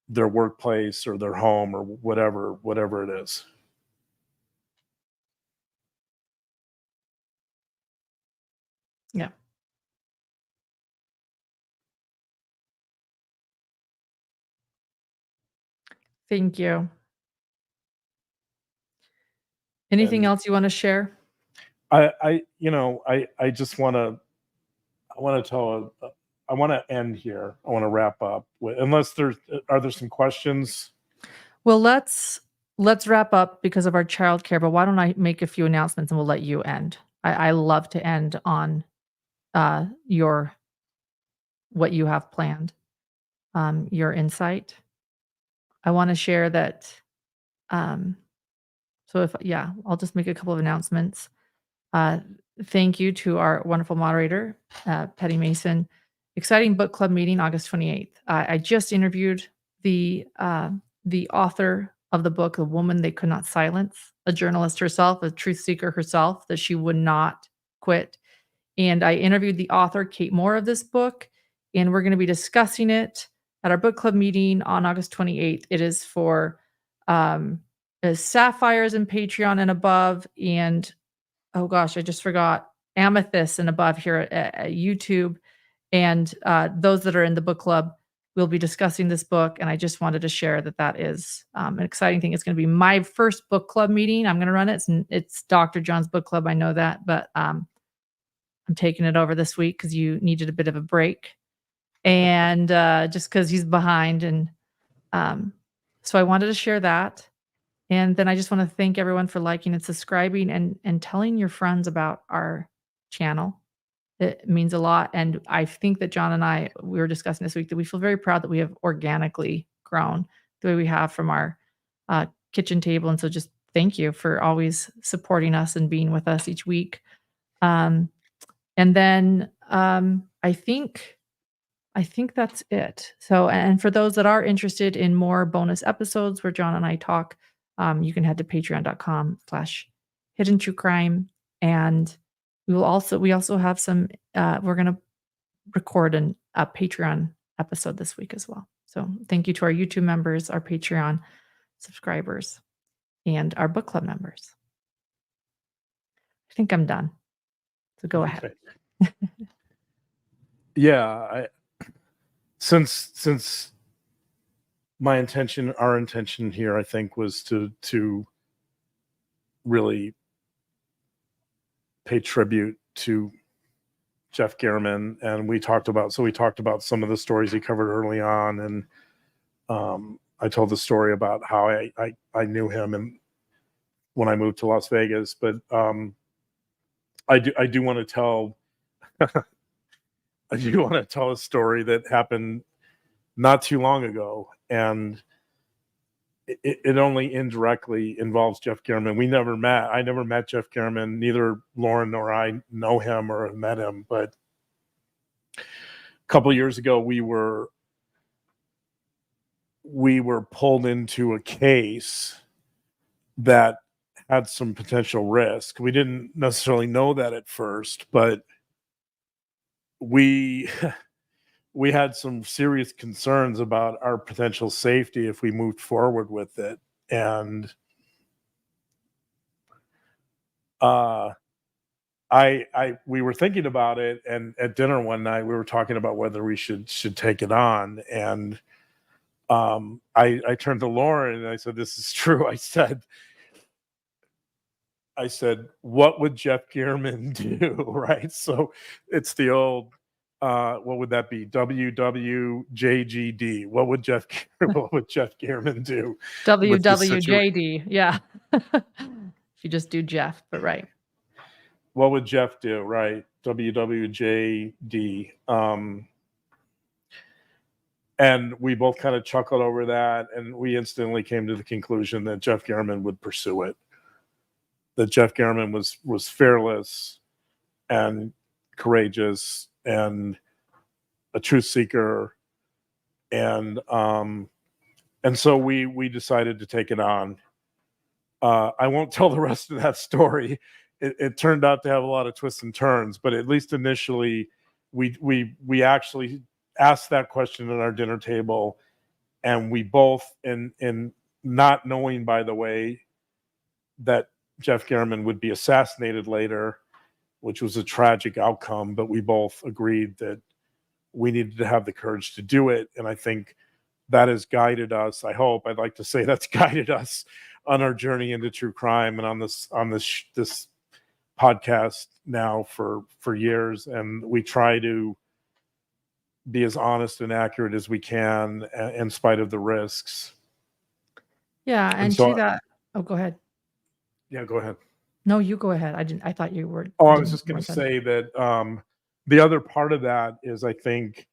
their workplace or their home or whatever it is. Yeah. Thank you. Anything And else you want to share? I just want to I want to end here. I want to wrap up with, unless are there some questions? Well, let's wrap up because of our childcare, but why don't I make a few announcements and we'll let you end. I love to end on your what you have planned, your insight. I want to share that. So I'll just make a couple of announcements. Thank you to our wonderful moderator, Petty Mason. Exciting book club meeting, August 28th. I just interviewed the author of the book, The Woman They Could Not Silence, a journalist herself, a truth seeker herself, that she would not quit. And I interviewed the author, Kate Moore, of this book, and we're going to be discussing it at our book club meeting on August 28th. It is for sapphires and Patreon and above, and oh gosh, I just forgot amethyst and above here at YouTube. And those that are in the book club, we'll be discussing this book. And I just wanted to share that is an exciting thing. It's going to be my first book club meeting. I'm going to run it. It's Dr. John's book club. I know that, but I'm taking it over this week because you needed a bit of a break. And just because he's behind. And so I wanted to share that. And then I just want to thank everyone for liking and subscribing and telling your friends about our channel. It means a lot. And I think that John and we were discussing this week that we feel very proud that we have organically grown the way we have from our kitchen table. And so just thank you for always supporting us and being with us each week. And then I think that's it. So, and for those that are interested in more bonus episodes where John and I talk, you can head to patreon.com/hidden true crime. And we also have some, we're going to record a Patreon episode this week as well. So thank you to our YouTube members, our Patreon subscribers, and our book club members. I think I'm done. So go ahead. Yeah. Since our intention here, I think, was to really pay tribute to Jeff Garriman, and we talked about some of the stories he covered early on, and I told the story about how I knew him and when I moved to Las Vegas, but I do want to tell a story that happened not too long ago, and it only indirectly involves Jeff Garriman. We never met. I never met Jeff Garriman. Neither Lauren nor I know him or have met him. But a couple of years ago, we were pulled into a case that had some potential risk. We didn't necessarily know that at first, but we had some serious concerns about our potential safety if we moved forward with it. And we were thinking about it, and at dinner one night we were talking about whether we should take it on. And I turned to Lauren and I said, "This is true." I said, "What would Jeff Garriman do?" Right? So it's the old, what would that be? WWJGD. What would Jeff Garriman do? WWJD. Yeah. You just do Jeff, but right. What would Jeff do? Right. WWJD. And we both kind of chuckled over that, and we instantly came to the conclusion that Jeff Garriman would pursue it. That Jeff Garriman was fearless and courageous and a truth seeker, and so we decided to take it on. I won't tell the rest of that story. It turned out to have a lot of twists and turns, but at least initially, we actually asked that question at our dinner table, and we both, in not knowing, by the way, that Jeff Garriman would be assassinated later, which was a tragic outcome, but we both agreed that we needed to have the courage to do it. And I think that has guided us. I'd like to say that's guided us on our journey into true crime and on this podcast now for years. And we try to be as honest and accurate as we can in spite of the risks. Yeah, and so to that, oh, go ahead. Yeah, go ahead. No, you go ahead. I thought you were. I was just going to say that the other part of that is, I think,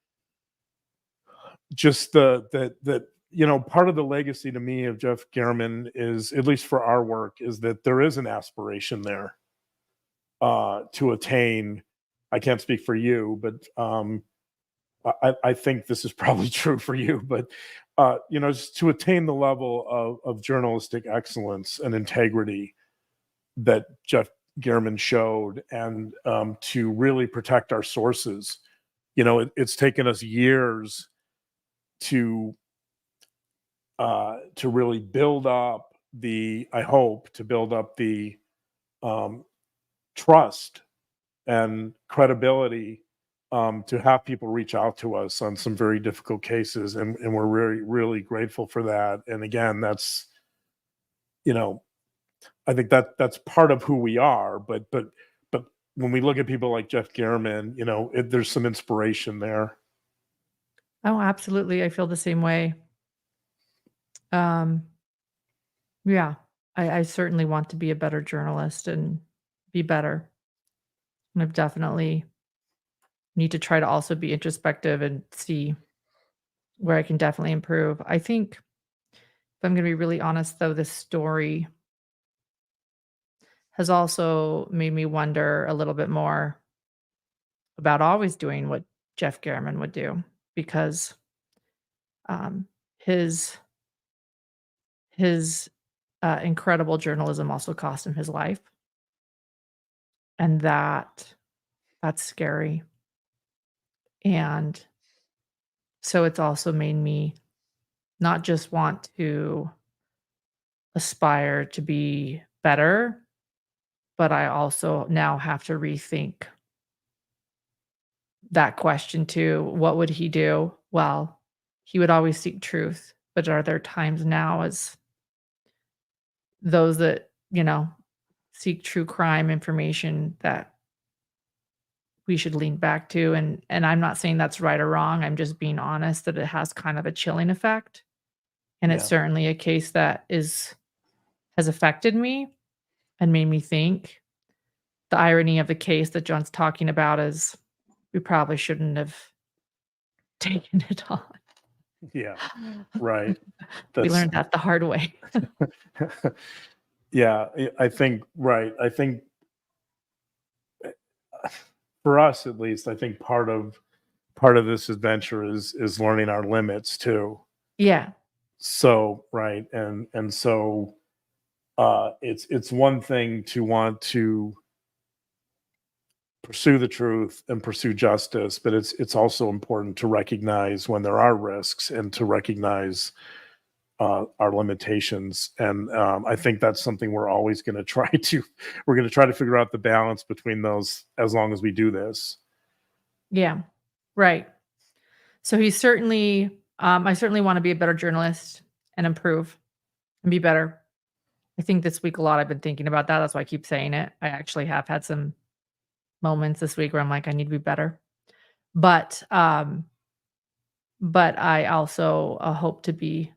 just that part of the legacy to me of Jeff Garriman is, at least for our work, is that there is an aspiration there to attain. I can't speak for you, but I think this is probably true for you, but just to attain the level of journalistic excellence and integrity that Jeff Garriman showed, and to really protect our sources. It's taken us years to really build up the trust and credibility, to have people reach out to us on some very difficult cases, and we're really, really grateful for that. And again, that's I think that's part of who we are, but when we look at people like Jeff Garriman, there's some inspiration there. Oh, absolutely. I feel the same way. Yeah, I certainly want to be a better journalist and be better. And I've definitely need to try to also be introspective and see where I can definitely improve. I think, if I'm going to be really honest, though, this story has also made me wonder a little bit more about always doing what Jeff Garriman would do, because his incredible journalism also cost him his life, and that's scary. And so it's also made me not just want to aspire to be better, but I also now have to rethink that question too. What would he do? Well, he would always seek truth, but are there times now, as those that, seek true crime information, that we should lean back to? And I'm not saying that's right or wrong. I'm just being honest that it has kind of a chilling effect. And it's Yeah. certainly a case that has affected me and made me think. The irony of the case that John's talking about is we probably shouldn't have taken it on. Yeah, right. We learned that the hard way. Yeah, I think, right. I think for us, at least, I think part of this adventure is learning our limits too. Yeah. So, right. And so it's one thing to want to pursue the truth and pursue justice, but it's also important to recognize when there are risks and to recognize our limitations. And I think that's something we're always going to try to figure out the balance between those as long as we do this. Yeah. Right. So he's certainly, I certainly want to be a better journalist and improve and be better. I think this week a lot I've been thinking about that. That's why I keep saying it. I actually have had some moments this week where I'm like, I need to be better. But I also hope to be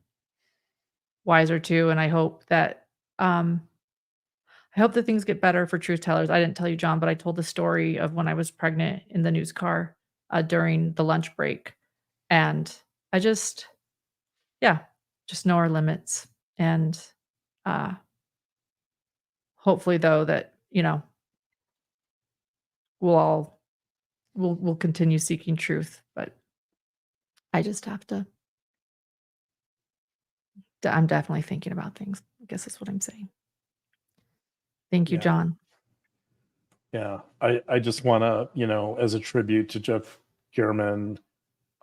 wiser too. And I hope that things get better for truth tellers. I didn't tell you, John, but I told the story of when I was pregnant in the news car during the lunch break. And I just know our limits. And hopefully though that, we'll continue seeking truth, but I just have to I'm definitely thinking about things. I guess that's what I'm saying. Thank you, Yeah. John. Yeah. I just want to, as a tribute to Jeff Gehrman,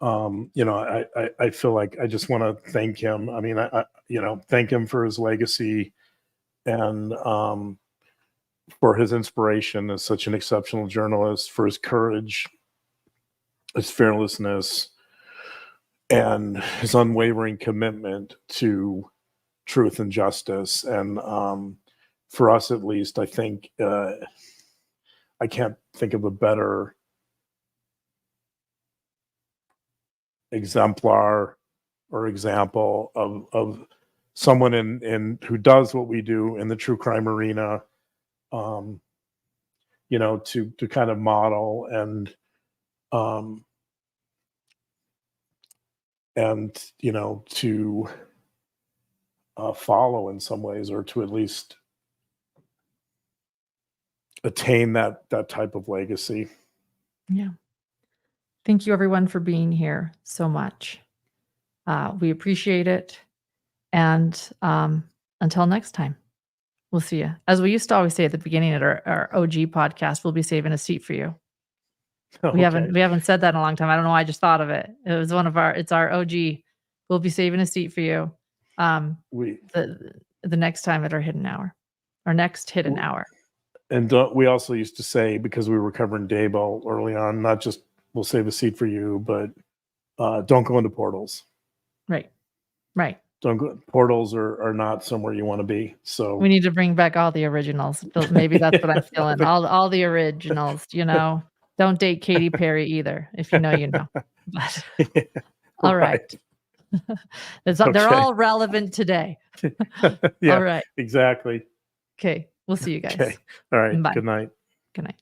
I feel like I just want to thank him. I mean, I thank him for his legacy and for his inspiration as such an exceptional journalist, for his courage, his fearlessness, and his unwavering commitment to truth and justice. And for us, at least, I think I can't think of a better exemplar or example of someone in who does what we do in the true crime arena, to kind of model and to follow in some ways, or to at least attain that type of legacy. Yeah. Thank you everyone for being here so much. We appreciate it. And until next time, we'll see you. As we used to always say at the beginning of our OG podcast, we'll be saving a seat for you. We haven't said that in a long time. I don't know why I just thought of it. It was it's our OG. We'll be saving a seat for you. The next time at our hidden hour. Our next hidden hour. And we also used to say, because we were covering Daybell early on, not just we'll save a seat for you, but don't go into portals. Right. Don't go. Portals are not somewhere you want to be. So We need to bring back all the originals. Maybe that's what I'm feeling. All the originals, Don't date Katy Perry either. If you know, you know. But all right. They're all relevant today. Yeah, all right. Exactly. Okay. We'll see you guys. Okay. All right. Bye. Good night. Good night.